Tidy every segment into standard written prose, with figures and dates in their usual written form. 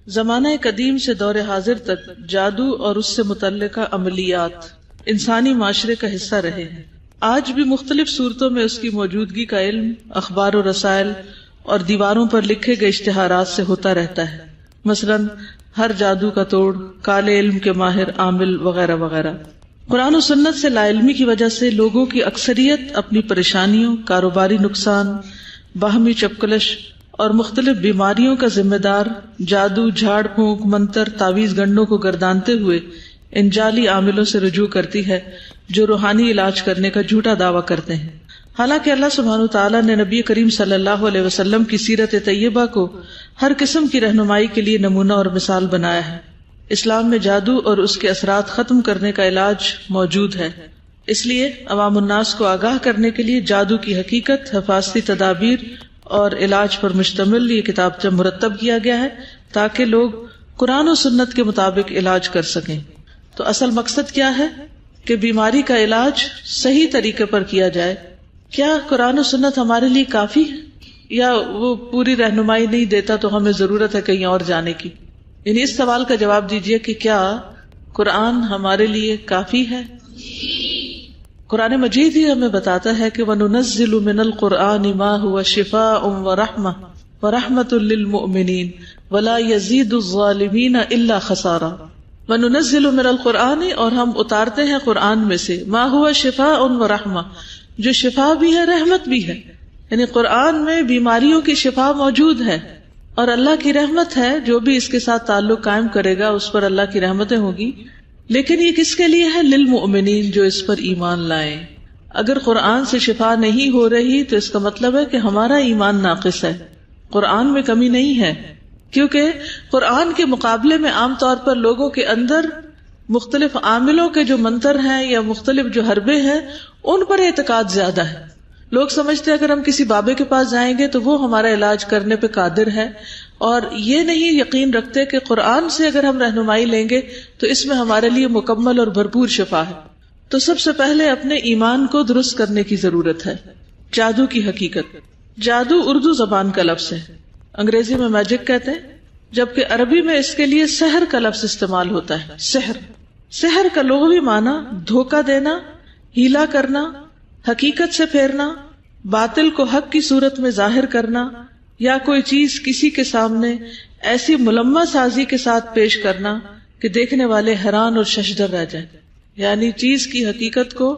زمانہ قدیم سے دور حاضر تک جادو اور اس سے متعلقہ عملیات انسانی معاشرے کا حصہ رہے ہیں. آج بھی مختلف صورتوں میں اس کی موجودگی کا علم اخبار و رسائل اور دیواروں پر لکھے گئے اشتہارات سے ہوتا رہتا ہے. مثلاً ہر جادو کا توڑ، کالے علم کے ماہر عامل وغیرہ وغیرہ. قرآن و سنت سے لا علمی کی وجہ سے لوگوں کی اکثریت اپنی پریشانیوں، کاروباری نقصان، باہمی چپکلش اور مختلف بیماریوں کا ذمہ دار جادو، جھاڑ پھونک، منتر، تعویذ گنڈوں کو گردانتے ہوئے ان جعلی عاملوں سے رجوع کرتی ہے جو روحانی علاج کرنے کا جھوٹا دعویٰ کرتے ہیں. حالانکہ اللہ سبحانہ وتعالیٰ نے نبی کریم صلی اللہ علیہ وسلم کی سیرت طیبہ کو ہر قسم کی رہنمائی کے لیے نمونہ اور مثال بنایا ہے. اسلام میں جادو اور اس کے اثرات ختم کرنے کا علاج موجود ہے. اس لیے عوام الناس کو آگاہ کرنے کے لیے جادو کی حقیقت، حفاظتی تدابیر اور علاج پر مشتمل یہ کتابچہ مرتب کیا گیا ہے تاکہ لوگ قرآن و سنت کے مطابق علاج کر سکیں. تو اصل مقصد کیا ہے کہ بیماری کا علاج صحیح طریقے پر کیا جائے. کیا قرآن و سنت ہمارے لیے کافی ہے یا وہ پوری رہنمائی نہیں دیتا تو ہمیں ضرورت ہے کہیں اور جانے کی؟ یعنی اس سوال کا جواب دیجئے کہ کیا قرآن ہمارے لیے کافی ہے؟ قرآن مجید ہی ہمیں بتاتا ہے کہ وَنُنَزِّلُ مِنَ الْقُرْآنِ مَا هُوَ شِفَاءٌ وَرَحْمَةٌ وَرَحْمَةٌ لِّلْمُؤْمِنِينَ وَلَا يَزِيدُ الظَّالِمِينَ إِلَّا خَسَارًا. وَنُنَزِّلُ مِنَ الْقُرْآنِ اور ہم اتارتے ہیں قرآن میں سے مَا هُوَ شِفَاءٌ وَرَحْمَةٌ جو شفا بھی ہے رحمت بھی ہے. یعنی قرآن میں بیماریوں کی شفا موجود ہے اور اللہ کی رحمت ہے. جو بھی اس کے ساتھ تعلق قائم کرے گا اس پر اللہ کی رحمتیں ہوگی. لیکن یہ کس کے لیے ہے؟ للمؤمنین، جو اس پر ایمان لائیں. اگر قرآن سے شفا نہیں ہو رہی تو اس کا مطلب ہے کہ ہمارا ایمان ناقص ہے. قرآن میں کمی نہیں ہے، کیونکہ قرآن کے مقابلے میں عام طور پر لوگوں کے اندر مختلف عاملوں کے جو منتر ہیں یا مختلف جو حربے ہیں ان پر اعتقاد زیادہ ہے. لوگ سمجھتے ہیں اگر ہم کسی بابے کے پاس جائیں گے تو وہ ہمارا علاج کرنے پہ قادر ہے، اور یہ نہیں یقین رکھتے کہ قرآن سے اگر ہم رہنمائی لیں گے تو اس میں ہمارے لیے مکمل اور بھرپور شفا ہے. تو سب سے پہلے اپنے ایمان کو درست کرنے کی ضرورت ہے. جادو کی حقیقت. جادو اردو زبان کا لفظ ہے، انگریزی میں میجک کہتے ہیں، جبکہ عربی میں اس کے لیے سحر کا لفظ استعمال ہوتا ہے. سحر کا لغوی معنی دھوکہ دینا، ہیلا کرنا، حقیقت سے پھیرنا، باطل کو حق کی صورت میں ظاہر کرنا، یا کوئی چیز کسی کے سامنے ایسی ملمہ سازی کے ساتھ پیش کرنا کہ دیکھنے والے حیران اور ششدر رہ جائیں. یعنی چیز کی حقیقت کو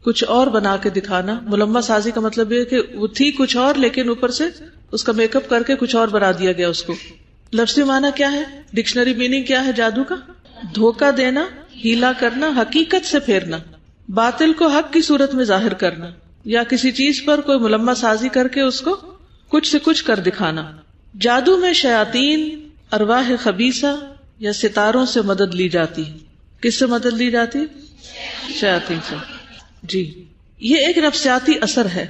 کچھ اور بنا کے دکھانا. ملمہ سازی کا مطلب یہ کہ وہ تھی کچھ اور لیکن اوپر سے اس کا میک اپ کر کے کچھ اور بنا دیا گیا اس کو. لفظی معنی کیا ہے؟ ڈکشنری میننگ کیا ہے جادو کا؟ دھوکہ دینا، ہیلا کرنا، حقیقت سے پھیرنا، باطل کو حق کی صورت میں ظاہر کرنا، یا کسی چیز پر کوئی ملمہ سازی کر کے اس کو کچھ سے کچھ کر دکھانا. جادو میں شیاطین، ارواح خبیثہ یا ستاروں سے مدد لی جاتی ہے. کس سے مدد لی جاتی ہے؟ شیاطین سے. جی، یہ ایک نفسیاتی اثر ہے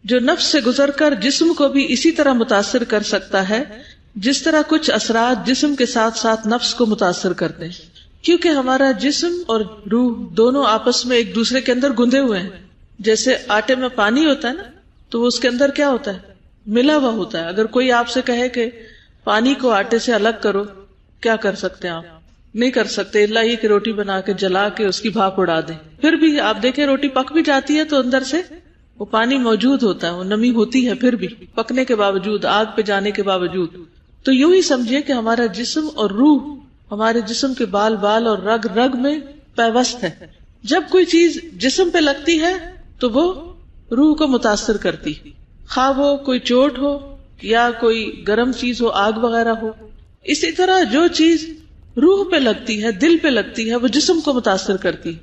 جو نفس سے گزر کر جسم کو بھی اسی طرح متاثر کر سکتا ہے جس طرح کچھ اثرات جسم کے ساتھ ساتھ نفس کو متاثر کرتے ہیں. کیونکہ ہمارا جسم اور روح دونوں آپس میں ایک دوسرے کے اندر گندے ہوئے ہیں. جیسے آٹے میں پانی ہوتا ہے نا، تو وہ اس کے اندر کیا ہوتا ہے؟ ملا ہوا ہوتا ہے. اگر کوئی آپ سے کہے کہ پانی کو آٹے سے الگ کرو، کیا کر سکتے ہیں آپ؟ نہیں کر سکتے، الا یہ کہ روٹی بنا کے جلا کے اس کی بھاپ اڑا دیں. پھر بھی آپ دیکھیں روٹی پک بھی جاتی ہے تو اندر سے وہ پانی موجود ہوتا ہے، وہ نمی ہوتی ہے پھر بھی پکنے کے باوجود، آگ پہ جانے کے باوجود. تو یوں ہی سمجھیے کہ ہمارا جسم اور روح ہمارے جسم کے بال بال اور رگ رگ میں پیوست ہے. جب کوئی چیز جسم پہ لگتی ہے تو وہ روح کو متاثر کرتی، خواہ وہ کوئی چوٹ ہو یا کوئی گرم چیز ہو، آگ وغیرہ ہو. اسی طرح جو چیز روح پہ لگتی ہے، دل پہ لگتی ہے، وہ جسم کو متاثر کرتی.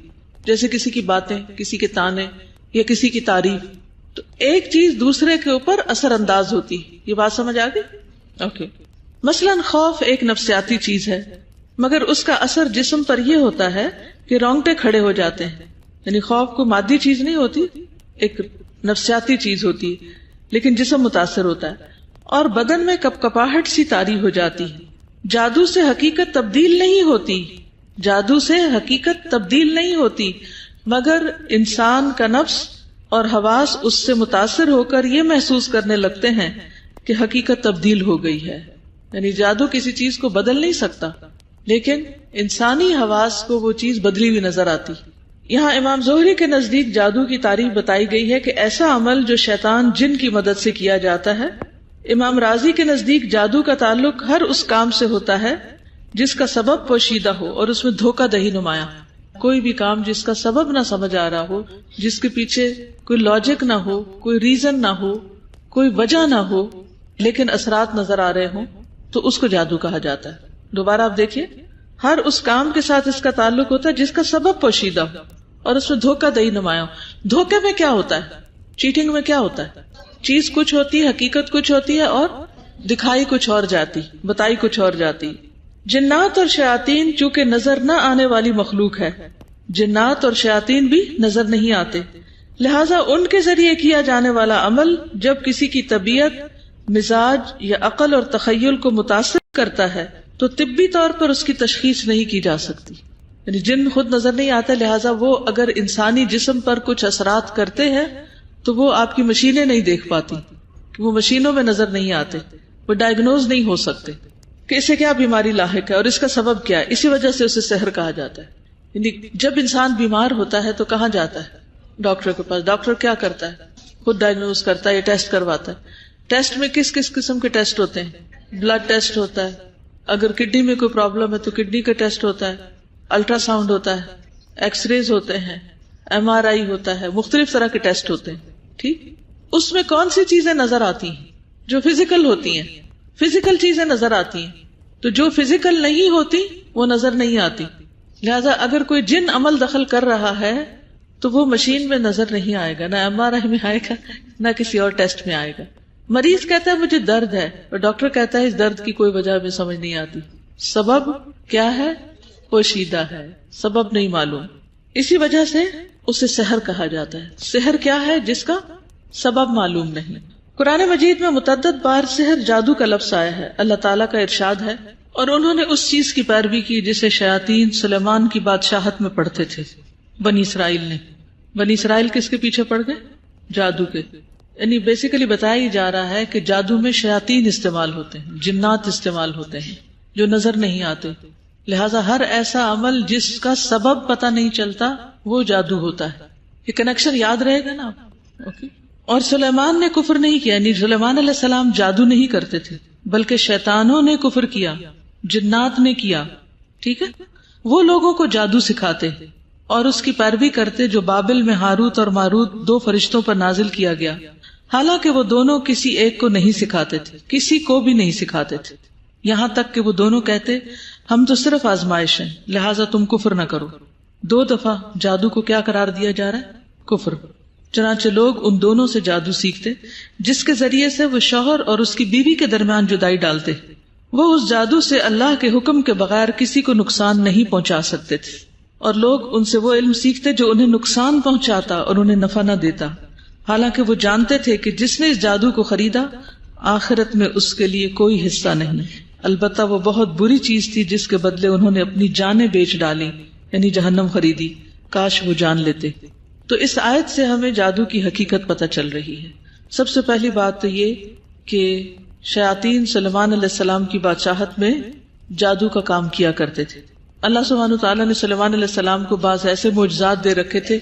جیسے کسی کی باتیں، کسی کے تانے یا کسی کی تعریف. تو ایک چیز دوسرے کے اوپر اثر انداز ہوتی. یہ بات سمجھ آ گئی؟ اوکے. مثلاً خوف ایک نفسیاتی چیز ہے، مگر اس کا اثر جسم پر یہ ہوتا ہے کہ رونگٹے کھڑے ہو جاتے ہیں. یعنی خوف کو مادی چیز نہیں ہوتی، ایک نفسیاتی چیز ہوتی ہے، لیکن جسم متاثر ہوتا ہے اور بدن میں کپکپاہٹ سی طاری ہو جاتی ہے. جادو سے حقیقت تبدیل نہیں ہوتی، جادو سے حقیقت تبدیل نہیں ہوتی، مگر انسان کا نفس اور حواس اس سے متاثر ہو کر یہ محسوس کرنے لگتے ہیں کہ حقیقت تبدیل ہو گئی ہے. یعنی جادو کسی چیز کو بدل نہیں سکتا، لیکن انسانی حواس کو وہ چیز بدلی ہوئی نظر آتی. یہاں امام زہری کے نزدیک جادو کی تعریف بتائی گئی ہے کہ ایسا عمل جو شیطان جن کی مدد سے کیا جاتا ہے. امام رازی کے نزدیک جادو کا تعلق ہر اس کام سے ہوتا ہے جس کا سبب پوشیدہ ہو اور اس میں دھوکہ دہی نمایاں. کوئی بھی کام جس کا سبب نہ سمجھ آ رہا ہو، جس کے پیچھے کوئی لاجک نہ ہو، کوئی ریزن نہ ہو، کوئی وجہ نہ ہو، لیکن اثرات نظر آ رہے ہوں، تو اس کو جادو کہا جاتا ہے. دوبارہ آپ دیکھیے، ہر اس کام کے ساتھ اس کا تعلق ہوتا ہے جس کا سبب پوشیدہ ہو اور اس میں دھوکہ دہی نمایاں ہو. دھوکے میں کیا ہوتا ہے؟ چیٹنگ میں کیا ہوتا ہے؟ چیز کچھ ہوتی ہے، حقیقت کچھ ہوتی ہے، اور دکھائی کچھ اور جاتی، بتائی کچھ اور جاتی. جنات اور شیاطین چونکہ نظر نہ آنے والی مخلوق ہے، جنات اور شیاطین بھی نظر نہیں آتے، لہذا ان کے ذریعے کیا جانے والا عمل جب کسی کی طبیعت، مزاج یا عقل اور تخیل کو متاثر کرتا ہے تو طبی طور پر اس کی تشخیص نہیں کی جا سکتی. یعنی جن خود نظر نہیں آتا، لہٰذا وہ اگر انسانی جسم پر کچھ اثرات کرتے ہیں تو وہ آپ کی مشینیں نہیں دیکھ پاتی، وہ مشینوں میں نظر نہیں آتے، وہ ڈائگنوز نہیں ہو سکتے کہ اسے کیا بیماری لاحق ہے اور اس کا سبب کیا ہے. اسی وجہ سے اسے سحر کہا جاتا ہے. یعنی جب انسان بیمار ہوتا ہے تو کہاں جاتا ہے؟ ڈاکٹر کے پاس. ڈاکٹر کیا کرتا ہے؟ خود ڈائگنوز کرتا ہے یا ٹیسٹ کرواتا ہے. ٹیسٹ میں کس کس قسم کے ٹیسٹ ہوتے ہیں؟ بلڈ ٹیسٹ ہوتا ہے، اگر کڈنی میں کوئی پرابلم ہے تو کڈنی کا ٹیسٹ ہوتا ہے، الٹرا ساؤنڈ ہوتا ہے، ایکس ریز ہوتے ہیں، MRI ہوتا ہے، مختلف طرح کے ٹیسٹ ہوتے ہیں. ٹھیک، اس میں کون سی چیزیں نظر آتی ہیں؟ جو فزیکل ہوتی ہیں، فزیکل چیزیں نظر آتی ہیں. تو جو فزیکل نہیں ہوتی وہ نظر نہیں آتی. لہذا اگر کوئی جن عمل دخل کر رہا ہے تو وہ مشین میں نظر نہیں آئے گا، نہ MRI میں آئے گا، نہ کسی اور ٹیسٹ میں آئے گا. مریض کہتا ہے مجھے درد ہے، اور ڈاکٹر کہتا ہے اس درد کی کوئی وجہ ہمیں سمجھ نہیں آتی. سبب کیا ہے؟ پوشیدہ ہے، سبب نہیں معلوم. اسی وجہ سے اسے سحر کہا جاتا ہے. سحر کیا ہے؟ جس کا سبب معلوم نہیں. قرآن مجید میں متعدد بار سحر، جادو کا لفظ آیا ہے. اللہ تعالیٰ کا ارشاد ہے، اور انہوں نے اس چیز کی پیروی کی جسے شیاطین سلیمان کی بادشاہت میں پڑھتے تھے. بنی اسرائیل نے. بنی اسرائیل کس کے پیچھے پڑ گئے؟ جادو کے. یعنی بیسیکلی بتایا جا رہا ہے کہ جادو میں شیاطین استعمال ہوتے ہیں، جنات استعمال ہوتے ہیں جو نظر نہیں آتے. لہٰذا ہر ایسا عمل جس کا سبب پتہ نہیں چلتا وہ جادو ہوتا ہے. یہ کنیکشن یاد رہے گا نا. اوکے. اور سلیمان نے کفر نہیں کیا، یعنی سلیمان علیہ السلام جادو نہیں کرتے تھے، بلکہ شیطانوں نے کفر کیا، جنات نے کیا. ٹھیک ہے. وہ لوگوں کو جادو سکھاتے اور اس کی پیروی کرتے جو بابل میں ہاروت اور ماروت 2 فرشتوں پر نازل کیا گیا. حالانکہ وہ دونوں کسی ایک کو نہیں سکھاتے تھے، کسی کو بھی نہیں سکھاتے تھے، یہاں تک کہ وہ دونوں کہتے ہم تو صرف آزمائش ہیں، لہٰذا تم کفر نہ کرو. 2 دفعہ جادو کو کیا قرار دیا جا رہا ہے؟ کفر. چنانچہ لوگ ان دونوں سے جادو سیکھتے جس کے ذریعے سے وہ شوہر اور اس کی بیوی کے درمیان جدائی ڈالتے. وہ اس جادو سے اللہ کے حکم کے بغیر کسی کو نقصان نہیں پہنچا سکتے تھے، اور لوگ ان سے وہ علم سیکھتے جو انہیں نقصان پہنچاتا اور انہیں نفع نہ دیتا. حالانکہ وہ جانتے تھے کہ جس نے اس جادو کو خریدا آخرت میں اس کے لیے کوئی حصہ نہیں. البتہ وہ بہت بری چیز تھی جس کے بدلے انہوں نے اپنی جانیں بیچ ڈالی، یعنی جہنم خریدی. کاش وہ جان لیتے. تو اس آیت سے ہمیں جادو کی حقیقت پتہ چل رہی ہے. سب سے پہلی بات تو یہ کہ شیاطین سلیمان علیہ السلام کی بادشاہت میں جادو کا کام کیا کرتے تھے. اللہ سبحانہ وتعالیٰ نے سلیمان علیہ السلام کو بعض ایسے معجزات دے رکھے تھے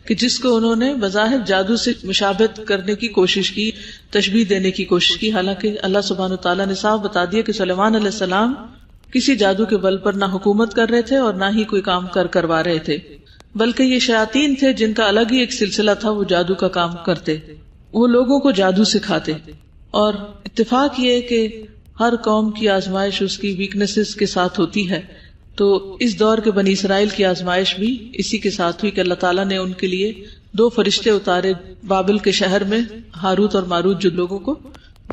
کہ جس کو انہوں نے بظاہر جادو سے مشابہت کرنے کی کوشش کی، تشبیہ دینے کی کوشش کی. حالانکہ اللہ سبحانہ وتعالیٰ نے صاف بتا دیا کہ سلیمان علیہ السلام کسی جادو کے بل پر نہ حکومت کر رہے تھے اور نہ ہی کوئی کام کروا رہے تھے، بلکہ یہ شیاطین تھے جن کا الگ ہی ایک سلسلہ تھا. وہ جادو کا کام کرتے، وہ لوگوں کو جادو سکھاتے. اور اتفاق یہ کہ ہر قوم کی آزمائش اس کی ویکنیسز کے ساتھ ہوتی ہے. تو اس دور کے بنی اسرائیل کی آزمائش بھی اسی کے ساتھ ہوئی کہ اللہ تعالیٰ نے ان کے لیے 2 فرشتے اتارے بابل کے شہر میں، ہاروت اور ماروت، جو لوگوں کو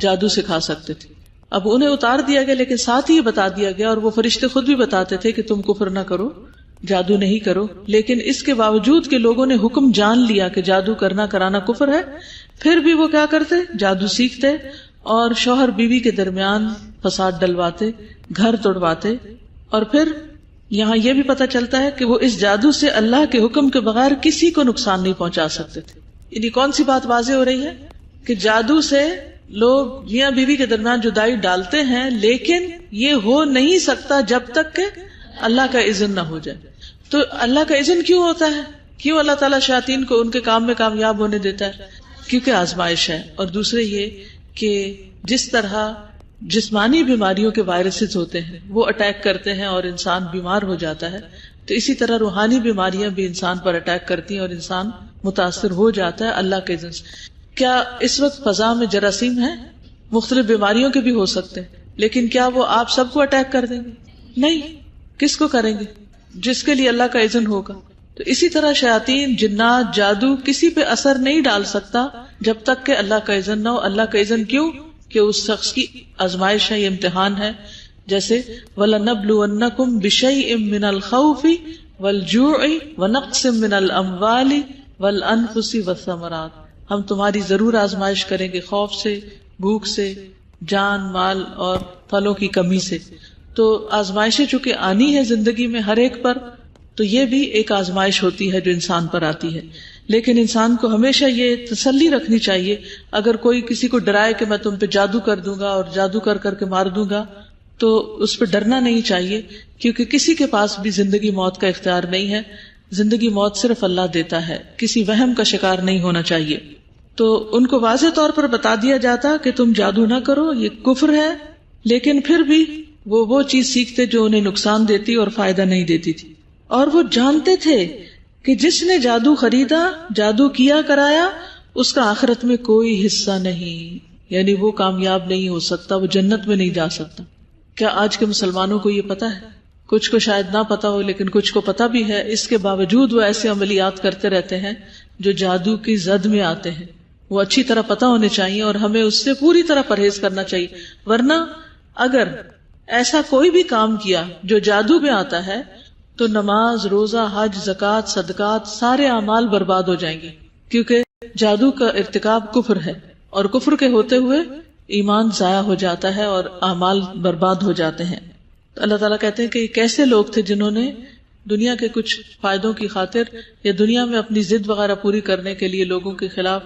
جادو سکھا سکتے تھے. اب انہیں اتار دیا گیا، لیکن ساتھ ہی یہ بتا دیا گیا، اور وہ فرشتے خود بھی بتاتے تھے کہ تم کفر نہ کرو، جادو نہیں کرو. لیکن اس کے باوجود کہ لوگوں نے حکم جان لیا کہ جادو کرنا کرانا کفر ہے، پھر بھی وہ کیا کرتے؟ جادو سیکھتے اور شوہر بیوی کے درمیان فساد ڈلواتے، گھر توڑواتے. اور پھر یہاں یہ بھی پتہ چلتا ہے کہ وہ اس جادو سے اللہ کے حکم کے بغیر کسی کو نقصان نہیں پہنچا سکتے تھے. یعنی کون سی بات واضح ہو رہی ہے کہ جادو سے لوگ میاں بیوی کے درمیان جدائی ڈالتے ہیں، لیکن یہ ہو نہیں سکتا جب تک کہ اللہ کا اذن نہ ہو جائے. تو اللہ کا اذن کیوں ہوتا ہے؟ کیوں اللہ تعالیٰ شیاطین کو ان کے کام میں کامیاب ہونے دیتا ہے؟ کیونکہ آزمائش ہے. اور دوسرے یہ کہ جس طرح جسمانی بیماریوں کے وائرسز ہوتے ہیں وہ اٹیک کرتے ہیں اور انسان بیمار ہو جاتا ہے، تو اسی طرح روحانی بیماریاں بھی انسان پر اٹیک کرتی ہیں اور انسان متاثر ہو جاتا ہے اللہ کے اذن سے. کیا اس وقت فضا میں جراثیم ہیں؟ مختلف بیماریوں کے بھی ہو سکتے ہیں، لیکن کیا وہ آپ سب کو اٹیک کر دیں گے؟ نہیں. کس کو کریں گے؟ جس کے لیے اللہ کا اذن ہوگا. تو اسی طرح شیاطین، جنات، جادو کسی پہ اثر نہیں ڈال سکتا جب تک کہ اللہ کا اذن نہ ہو. اللہ کا اذن کیوں؟ کہ اس شخص کی آزمائش ہے، یہ امتحان ہے. جیسے وَلَنَبْلُوَنَّكُمْ بِشَيْءٍ مِّنَ الْخَوْفِ وَالْجُوعِ وَنَقْصٍ مِّنَ الْأَمْوَالِ وَالْأَنفُسِ وَالثَّمَرَاتِ. ہم تمہاری ضرور آزمائش کریں گے، خوف سے، بھوک سے، جان مال اور پھلوں کی کمی سے. تو آزمائشیں چونکہ آنی ہے زندگی میں ہر ایک پر، تو یہ بھی ایک آزمائش ہوتی ہے جو انسان پر آتی ہے. لیکن انسان کو ہمیشہ یہ تسلی رکھنی چاہیے، اگر کوئی کسی کو ڈرائے کہ میں تم پہ جادو کر دوں گا اور جادو کر کر کے مار دوں گا، تو اس پہ ڈرنا نہیں چاہیے، کیونکہ کسی کے پاس بھی زندگی موت کا اختیار نہیں ہے. زندگی موت صرف اللہ دیتا ہے، کسی وہم کا شکار نہیں ہونا چاہیے. تو ان کو واضح طور پر بتا دیا جاتا کہ تم جادو نہ کرو، یہ کفر ہے، لیکن پھر بھی وہ چیز سیکھتے جو انہیں نقصان دیتی اور فائدہ نہیں دیتی تھی. اور وہ جانتے تھے کہ جس نے جادو خریدا، جادو کیا کرایا، اس کا آخرت میں کوئی حصہ نہیں، یعنی وہ کامیاب نہیں ہو سکتا، وہ جنت میں نہیں جا سکتا. کیا آج کے مسلمانوں کو یہ پتا ہے؟ کچھ کو شاید نہ پتا ہو، لیکن کچھ کو پتا بھی ہے. اس کے باوجود وہ ایسے عملیات کرتے رہتے ہیں جو جادو کی زد میں آتے ہیں. وہ اچھی طرح پتا ہونے چاہیے اور ہمیں اس سے پوری طرح پرہیز کرنا چاہیے. ورنہ اگر ایسا کوئی بھی کام کیا جو جادو میں آتا ہے تو نماز، روزہ، حج، زکوٰۃ، صدقات، سارے اعمال برباد ہو جائیں گے، کیونکہ جادو کا ارتکاب کفر ہے، اور کفر کے ہوتے ہوئے ایمان ضائع ہو جاتا ہے اور اعمال برباد ہو جاتے ہیں. تو اللہ تعالیٰ کہتے ہیں کہ یہ کیسے لوگ تھے جنہوں نے دنیا کے کچھ فائدوں کی خاطر یا دنیا میں اپنی ضد وغیرہ پوری کرنے کے لیے لوگوں کے خلاف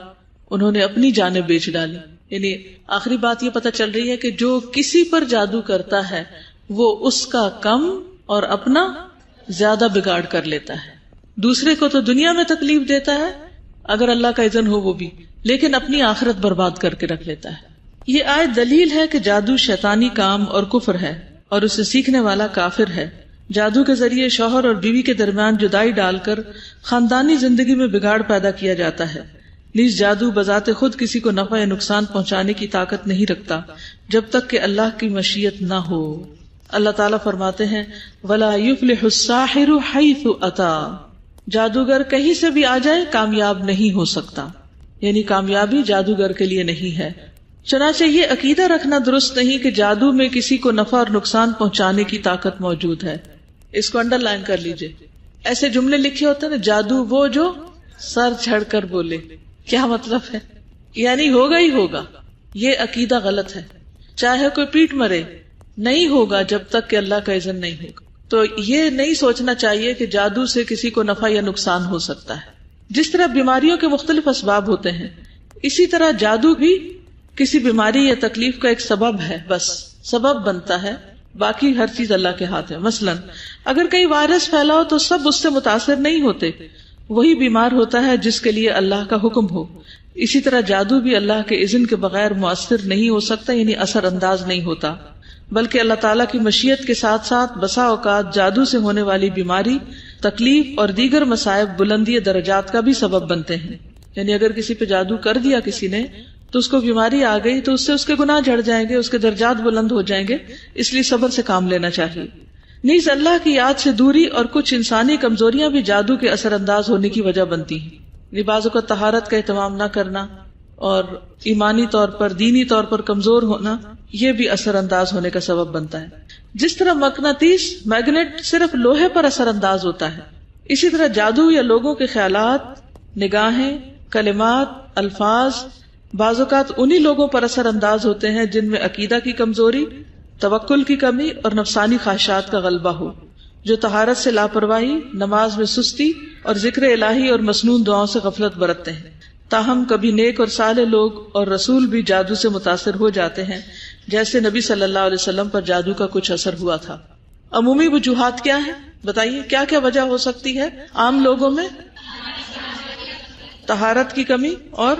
انہوں نے اپنی جانیں بیچ ڈالی. یعنی آخری بات یہ پتہ چل رہی ہے کہ جو کسی پر جادو کرتا ہے وہ اس کا کم اور اپنا زیادہ بگاڑ کر لیتا ہے. دوسرے کو تو دنیا میں تکلیف دیتا ہے اگر اللہ کا اذن ہو وہ بھی، لیکن اپنی آخرت برباد کر کے رکھ لیتا ہے. یہ آیت دلیل ہے کہ جادو شیطانی کام اور کفر ہے اور اسے سیکھنے والا کافر ہے. جادو کے ذریعے شوہر اور بیوی کے درمیان جدائی ڈال کر خاندانی زندگی میں بگاڑ پیدا کیا جاتا ہے. نیز جادو بذات خود کسی کو نفع یا نقصان پہنچانے کی طاقت نہیں رکھتا جب تک کہ اللہ کی مشیت نہ ہو. اللہ تعالیٰ فرماتے ہیں وَلَا يُفْلِحُ السَّاحِرُ حَيْثُ أَتَى. جادوگر کہیں سے بھی آ جائے کامیاب نہیں ہو سکتا، یعنی کامیابی جادوگر کے لیے نہیں ہے. چنانچہ یہ عقیدہ رکھنا درست نہیں کہ جادو میں کسی کو نفع اور نقصان پہنچانے کی طاقت موجود ہے. اس کو انڈر لائن کر لیجئے. ایسے جملے لکھے ہوتے ہیں نا، جادو وہ جو سر چھڑ کر بولے. کیا مطلب ہے؟ یعنی ہوگا ہی ہوگا. یہ عقیدہ غلط ہے. چاہے کوئی پیٹ مرے، نہیں ہوگا جب تک کہ اللہ کا اذن نہیں ہوگا. تو یہ نہیں سوچنا چاہیے کہ جادو سے کسی کو نفع یا نقصان ہو سکتا ہے. جس طرح بیماریوں کے مختلف اسباب ہوتے ہیں، اسی طرح جادو بھی کسی بیماری یا تکلیف کا ایک سبب ہے، بس سبب بنتا ہے، باقی ہر چیز اللہ کے ہاتھ ہے. مثلا اگر کہیں وائرس پھیلا ہو تو سب اس سے متاثر نہیں ہوتے، وہی بیمار ہوتا ہے جس کے لیے اللہ کا حکم ہو. اسی طرح جادو بھی اللہ کے اذن کے بغیر مؤثر نہیں ہو سکتا، یعنی اثر انداز نہیں ہوتا، بلکہ اللہ تعالیٰ کی مشیت کے ساتھ ساتھ بسا اوقات جادو سے ہونے والی بیماری، تکلیف اور دیگر مصائب بلندی درجات کا بھی سبب بنتے ہیں. یعنی اگر کسی پہ جادو کر دیا کسی نے تو اس کو بیماری آ گئی تو اس سے اس کے گناہ جھڑ جائیں گے، اس کے درجات بلند ہو جائیں گے، اس لیے صبر سے کام لینا چاہیے. نیز اللہ کی یاد سے دوری اور کچھ انسانی کمزوریاں بھی جادو کے اثر انداز ہونے کی وجہ بنتی ہیں. بعضوں کا طہارت کا اہتمام نہ کرنا اور ایمانی طور پر، دینی طور پر کمزور ہونا، یہ بھی اثر انداز ہونے کا سبب بنتا ہے. جس طرح مقناطیس، میگنیٹ صرف لوہے پر اثر انداز ہوتا ہے، اسی طرح جادو یا لوگوں کے خیالات، نگاہیں، کلمات، الفاظ بعض اوقات انہی لوگوں پر اثر انداز ہوتے ہیں جن میں عقیدہ کی کمزوری، توکل کی کمی اور نفسانی خواہشات کا غلبہ ہو، جو طہارت سے لاپرواہی، نماز میں سستی اور ذکر الہی اور مسنون دعاؤں سے غفلت برتتے ہیں. تاہم کبھی نیک اور صالح لوگ اور رسول بھی جادو سے متاثر ہو جاتے ہیں، جیسے نبی صلی اللہ علیہ وسلم پر جادو کا کچھ اثر ہوا تھا۔ عمومی وجوہات کیا ہیں؟ بتائیے کیا کیا وجہ ہو سکتی ہے؟ عام لوگوں میں طہارت کی کمی اور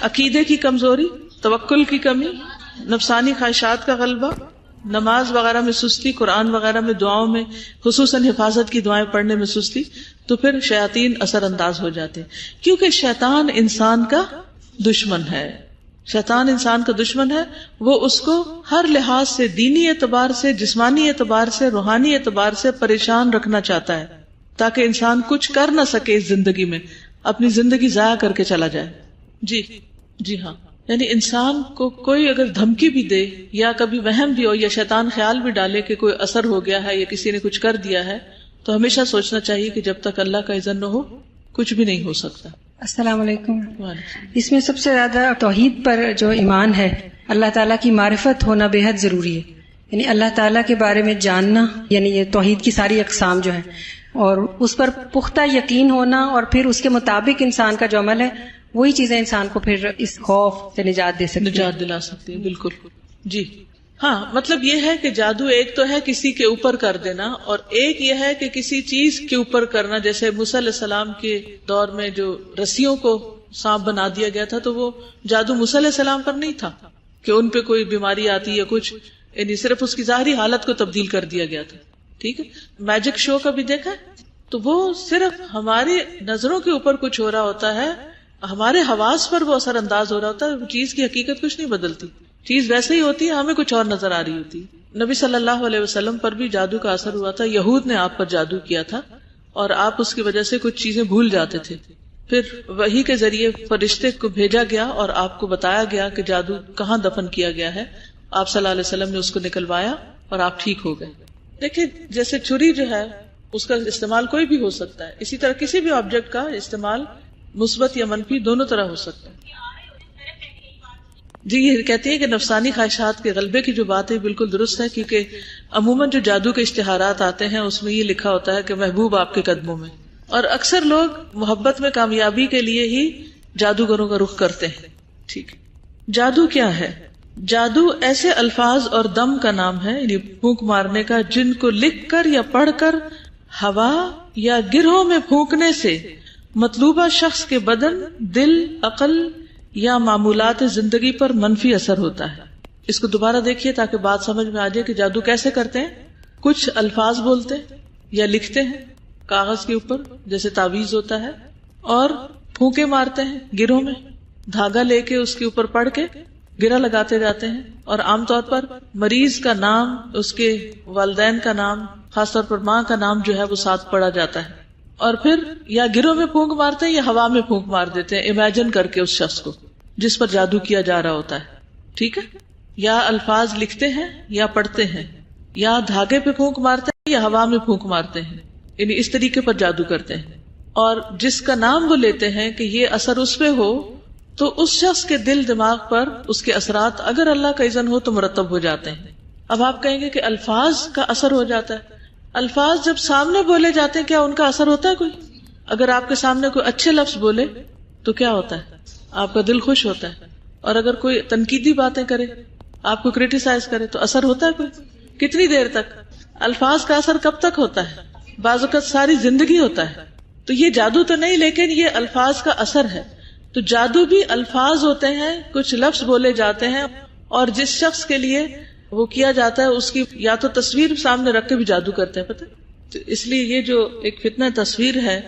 عقیدے کی کمزوری، توکل کی کمی، نفسانی خواہشات کا غلبہ، نماز وغیرہ میں سستی، قرآن وغیرہ میں دعاؤں میں خصوصاً حفاظت کی دعائیں پڑھنے میں سستی، تو پھر شیاطین اثر انداز ہو جاتے ہیں، کیونکہ شیطان انسان کا دشمن ہے۔ شیطان انسان کا دشمن ہے، وہ اس کو ہر لحاظ سے، دینی اعتبار سے، جسمانی اعتبار سے، روحانی اعتبار سے پریشان رکھنا چاہتا ہے، تاکہ انسان کچھ کر نہ سکے اس زندگی میں، اپنی زندگی ضائع کر کے چلا جائے۔ جی ہاں، یعنی انسان کو کوئی اگر دھمکی بھی دے یا کبھی وہم بھی ہو یا شیطان خیال بھی ڈالے کہ کوئی اثر ہو گیا ہے یا کسی نے کچھ کر دیا ہے، تو ہمیشہ سوچنا چاہیے کہ جب تک اللہ کا اذن نہ ہو کچھ بھی نہیں ہو سکتا۔ السلام علیکم۔ اس میں سب سے زیادہ توحید پر جو ایمان ہے، اللہ تعالیٰ کی معرفت ہونا بے حد ضروری ہے، یعنی اللہ تعالیٰ کے بارے میں جاننا، یعنی یہ توحید کی ساری اقسام جو ہیں، اور اس پر پختہ یقین ہونا، اور پھر اس کے مطابق انسان کا جو عمل ہے وہی چیزیں انسان کو پھر اس خوف سے نجات دے سکتی ہیں، نجات دلا سکتی ہیں۔ بالکل جی ہاں، مطلب یہ ہے کہ جادو ایک تو ہے کسی کے اوپر کر دینا، اور ایک یہ ہے کہ کسی چیز کے اوپر کرنا، جیسے موسیٰ علیہ السلام کے دور میں جو رسیوں کو سانپ بنا دیا گیا تھا، تو وہ جادو موسیٰ علیہ السلام پر نہیں تھا کہ ان پہ کوئی بیماری آتی یا کچھ، یعنی صرف اس کی ظاہری حالت کو تبدیل کر دیا گیا تھا۔ ٹھیک ہے، میجک شو کا بھی دیکھا تو وہ صرف ہماری نظروں کے اوپر کچھ ہو رہا ہوتا ہے، ہمارے حواس پر وہ اثر انداز ہو رہا ہوتا ہے، چیز کی حقیقت کچھ نہیں بدلتی، چیز ویسے ہی ہوتی ہے، ہمیں کچھ اور نظر آ رہی ہوتی۔ نبی صلی اللہ علیہ وسلم پر بھی جادو کا اثر ہوا تھا، یہود نے آپ پر جادو کیا تھا اور آپ اس کی وجہ سے کچھ چیزیں بھول جاتے تھے، پھر وحی کے ذریعے فرشتے کو بھیجا گیا اور آپ کو بتایا گیا کہ جادو کہاں دفن کیا گیا ہے، آپ صلی اللہ علیہ وسلم نے اس کو نکلوایا اور آپ ٹھیک ہو گئے۔ دیکھیں جیسے چھری جو ہے اس کا استعمال کوئی بھی ہو سکتا ہے، اسی طرح کسی بھی آبجیکٹ کا استعمال مثبت یا منفی دونوں طرح ہو سکتا ہے۔ جی یہ کہتی ہے کہ نفسانی خواہشات کے غلبے کی جو بات ہے بالکل درست ہے، کیونکہ عموماً جو جادو کے اشتہارات آتے ہیں اس میں یہ لکھا ہوتا ہے کہ محبوب آپ کے قدموں میں، اور اکثر لوگ محبت میں کامیابی کے لیے ہی جادوگروں کا رخ کرتے ہیں۔ ٹھیک، جادو کیا ہے؟ جادو ایسے الفاظ اور دم کا نام ہے، یعنی پھونک مارنے کا، جن کو لکھ کر یا پڑھ کر ہوا یا گروہ میں پھونکنے سے مطلوبہ شخص کے بدن، دل، عقل یا معمولات زندگی پر منفی اثر ہوتا ہے۔ اس کو دوبارہ دیکھیے تاکہ بات سمجھ میں آ جائے کہ جادو کیسے کرتے ہیں۔ کچھ الفاظ بولتے یا لکھتے ہیں کاغذ کے اوپر جیسے تعویذ ہوتا ہے، اور پھونکے مارتے ہیں گروہ میں، دھاگا لے کے اس کے اوپر پڑھ کے گرہ لگاتے جاتے ہیں، اور عام طور پر مریض کا نام، اس کے والدین کا نام، خاص طور پر ماں کا نام جو ہے وہ ساتھ پڑا جاتا ہے، اور پھر یا گروہ میں پھونک مارتے ہیں یا ہوا میں پھونک مار دیتے ہیں، امیجن کر کے اس شخص کو جس پر جادو کیا جا رہا ہوتا ہے۔ ٹھیک ہے، یا الفاظ لکھتے ہیں یا پڑھتے ہیں، یا دھاگے پہ پھونک مارتے ہیں یا ہوا میں پھونک مارتے ہیں، یعنی اس طریقے پر جادو کرتے ہیں، اور جس کا نام وہ لیتے ہیں کہ یہ اثر اس پہ ہو، تو اس شخص کے دل دماغ پر اس کے اثرات اگر اللہ کا اذن ہو تو مرتب ہو جاتے ہیں۔ اب آپ کہیں گے کہ الفاظ کا اثر ہو جاتا ہے، الفاظ جب سامنے بولے جاتے ہیں کیا ان کا اثر ہوتا ہے کوئی؟ اگر آپ کے سامنے کوئی اچھے لفظ بولے تو کیا ہوتا ہے؟ آپ کا دل خوش ہوتا ہے، اور اگر کوئی تنقیدی باتیں کرے، آپ کو کرٹیسائز کرے تو اثر ہوتا ہے کوئی؟ کتنی دیر تک؟ الفاظ کا اثر کب تک ہوتا ہے؟ بعض اوقات ساری زندگی ہوتا ہے۔ تو یہ جادو تو نہیں، لیکن یہ الفاظ کا اثر ہے۔ تو جادو بھی الفاظ ہوتے ہیں، کچھ لفظ بولے جاتے ہیں، اور جس شخص کے لیے وہ کیا جاتا ہے اس کی یا تو تصویر سامنے رکھ کے بھی جادو کرتے ہیں، پتہ؟ تو اس لیے یہ جو ایک فتنہ تصویر ہے،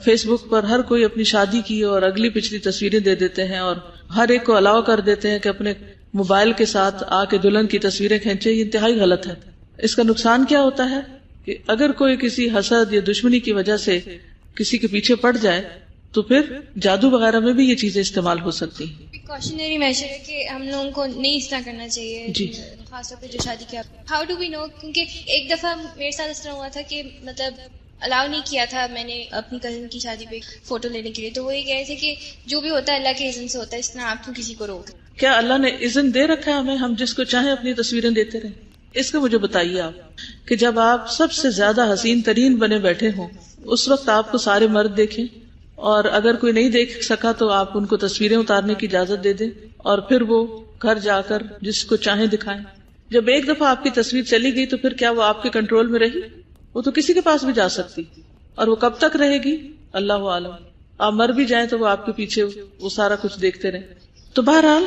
فیس بک پر ہر کوئی اپنی شادی کی اور اگلی پچھلی تصویریں دے دیتے ہیں، اور ہر ایک کو الاؤ کر دیتے ہیں کہ اپنے موبائل کے ساتھ آ کے دلہن کی تصویریں کھینچے۔ یہ انتہائی غلط ہے۔ اس کا نقصان کیا ہوتا ہے کہ اگر کوئی کسی حسد یا دشمنی کی وجہ سے کسی کے پیچھے پڑ جائے تو پھر جادو وغیرہ میں بھی یہ چیزیں استعمال ہو سکتی ہیں۔ کوشنری میجر ہے کہ ہم لوگوں کو نہیں اس طرح کرنا چاہیے، جی، خاص طور پہ جو شادی کیا۔ ہاؤ ڈو وی نو؟ کیونکہ ایک دفعہ میرے ساتھ اس طرح ہوا تھا کہ مطلب الاؤ نہیں کیا تھا میں نے اپنی کزن کی شادی پہ فوٹو لینے کے لیے، تو وہ یہ کہہ رہے تھے کہ جو بھی ہوتا ہے اللہ کے اذن سے ہوتا ہے، اس طرح آپ کیوں کسی کو روک؟ کیا اللہ نے اذن دے رکھا ہے ہمیں ہم جس کو چاہیں اپنی تصویریں دیتے رہیں؟ اس کو مجھے بتائیے آپ کہ جب آپ سب سے زیادہ حسین ترین بنے بیٹھے ہوں، اس وقت آپ کو سارے مرد دیکھیں اور اگر کوئی نہیں دیکھ سکا تو آپ ان کو تصویریں اتارنے کی اجازت دے دیں اور پھر وہ گھر جا کر جس کو چاہیں دکھائیں. جب ایک دفعہ آپ کی تصویر چلی گئی تو پھر کیا وہ آپ کے کنٹرول میں رہی؟ وہ تو کسی کے پاس بھی جا سکتی, اور وہ کب تک رہے گی اللہ عالم. آپ مر بھی جائیں تو وہ آپ کے پیچھے وہ سارا کچھ دیکھتے رہیں. تو بہرحال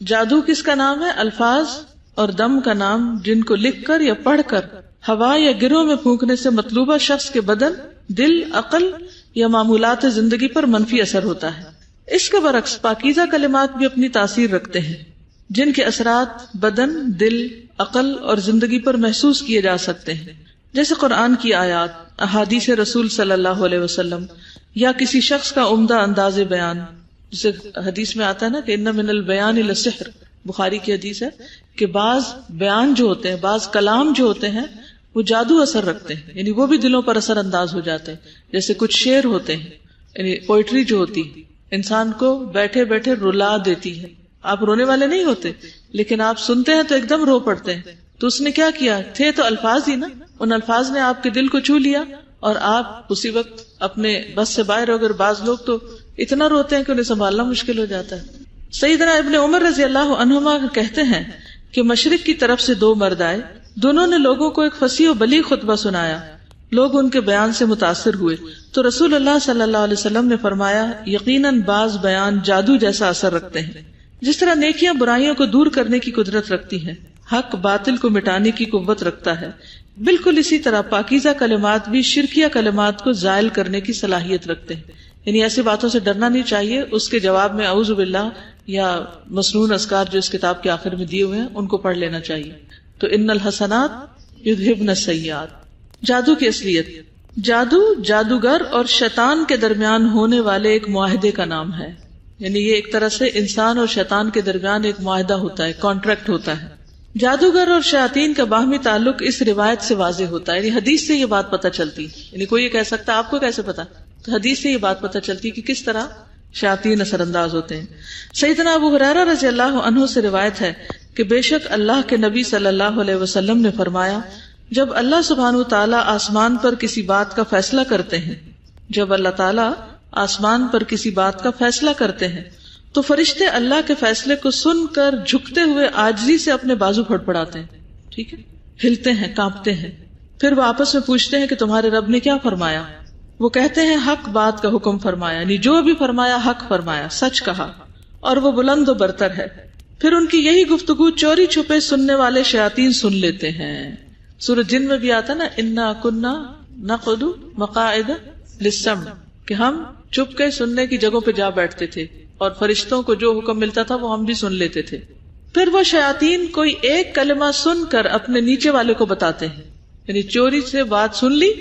جادو کس کا نام ہے؟ الفاظ اور دم کا نام جن کو لکھ کر یا پڑھ کر ہوا یا گروہ میں پھونکنے سے مطلوبہ شخص کے بدن، دل، عقل یا معمولات زندگی پر منفی اثر ہوتا ہے. اس کے برعکس پاکیزہ کلمات بھی اپنی تاثیر رکھتے ہیں جن کے اثرات بدن، دل، عقل اور زندگی پر محسوس کیے جا سکتے ہیں، جیسے قرآن کی آیات، احادیث رسول صلی اللہ علیہ وسلم یا کسی شخص کا عمدہ انداز بیان. جسے حدیث میں آتا ہے نا کہ ان من البیان لسحر، بخاری کی حدیث ہے کہ بعض بیان جو ہوتے ہیں، بعض کلام جو ہوتے ہیں وہ جادو اثر رکھتے ہیں، یعنی وہ بھی دلوں پر اثر انداز ہو جاتے ہیں. جیسے کچھ شعر ہوتے ہیں، یعنی پوئٹری جو ہوتی انسان کو بیٹھے بیٹھے رلا دیتی ہے. آپ رونے والے نہیں ہوتے لیکن آپ سنتے ہیں تو ایک دم رو پڑتے ہیں. تو اس نے کیا کیا؟ تھے تو الفاظ ہی نا، ان الفاظ نے آپ کے دل کو چھو لیا اور آپ اسی وقت اپنے بس سے باہر ہو گئے. بعض لوگ تو اتنا روتے ہیں کہ انہیں سنبھالنا مشکل ہو جاتا ہے. سیدنا ابن عمر رضی اللہ عنہما کہتے ہیں کہ مشرق کی طرف سے دو مرد آئے، دونوں نے لوگوں کو ایک فصیح و بلیغ خطبہ سنایا. لوگ ان کے بیان سے متاثر ہوئے تو رسول اللہ صلی اللہ علیہ وسلم نے فرمایا، یقیناً بعض بیان جادو جیسا اثر رکھتے ہیں. جس طرح نیکیاں برائیوں کو دور کرنے کی قدرت رکھتی ہیں، حق باطل کو مٹانے کی قوت رکھتا ہے، بالکل اسی طرح پاکیزہ کلمات بھی شرکیہ کلمات کو زائل کرنے کی صلاحیت رکھتے ہیں. یعنی ایسی باتوں سے ڈرنا نہیں چاہیے. اس کے جواب میں اعوذ باللہ یا مسنون اذکار جو اس کتاب کے آخر میں دیے ہوئے ہیں ان کو پڑھ لینا چاہیے. تو ان الحسنات یذہبن السیئات. جادو کی اصلیت. جادو جادوگر اور شیطان کے درمیان ہونے والے ایک معاہدے کا نام ہے. یعنی یہ ایک طرح سے انسان اور شیطان کے درمیان ایک معاہدہ ہوتا ہے، کانٹریکٹ ہوتا ہے. جادوگر اور شیاطین کا باہمی تعلق اس روایت سے واضح ہوتا ہے، یعنی حدیث سے یہ بات پتہ چلتی. یعنی کوئی یہ کہہ سکتا ہے آپ کو کیسے پتا؟ تو حدیث سے یہ بات پتہ چلتی کہ کس طرح شیاطین اثر انداز ہوتے ہیں. سیدنا ابو ہریرہ رضی اللہ عنہ سے روایت ہے کہ بے شک اللہ کے نبی صلی اللہ علیہ وسلم نے فرمایا، جب اللہ سبحانہ وتعالی آسمان پر کسی بات کا فیصلہ کرتے ہیں، جب اللہ تعالیٰ آسمان پر کسی بات کا فیصلہ کرتے ہیں تو فرشتے اللہ کے فیصلے کو سن کر جھکتے ہوئے عاجزی سے اپنے بازو پھڑپڑاتے ہیں. ٹھیک ہے، ہلتے ہیں، کانپتے ہیں. پھر وہ آپس میں پوچھتے ہیں کہ تمہارے رب نے کیا فرمایا؟ وہ کہتے ہیں حق بات کا حکم فرمایا، یعنی جو بھی فرمایا حق فرمایا، سچ کہا، اور وہ بلند و برتر ہے. پھر ان کی یہی گفتگو چوری چھپے سننے والے شیاطین سن لیتے ہیں. سورۃ جن میں بھی آتا نا انا کنا نقعد مقاعد للسمع، کہ ہم چھپ کے سننے کی جگہوں پہ جا بیٹھتے تھے اور فرشتوں کو جو حکم ملتا تھا وہ ہم بھی سن لیتے تھے. پھر وہ شیاطین کوئی ایک کلمہ سن کر اپنے نیچے والے کو بتاتے ہیں. یعنی چوری سے بات سن لی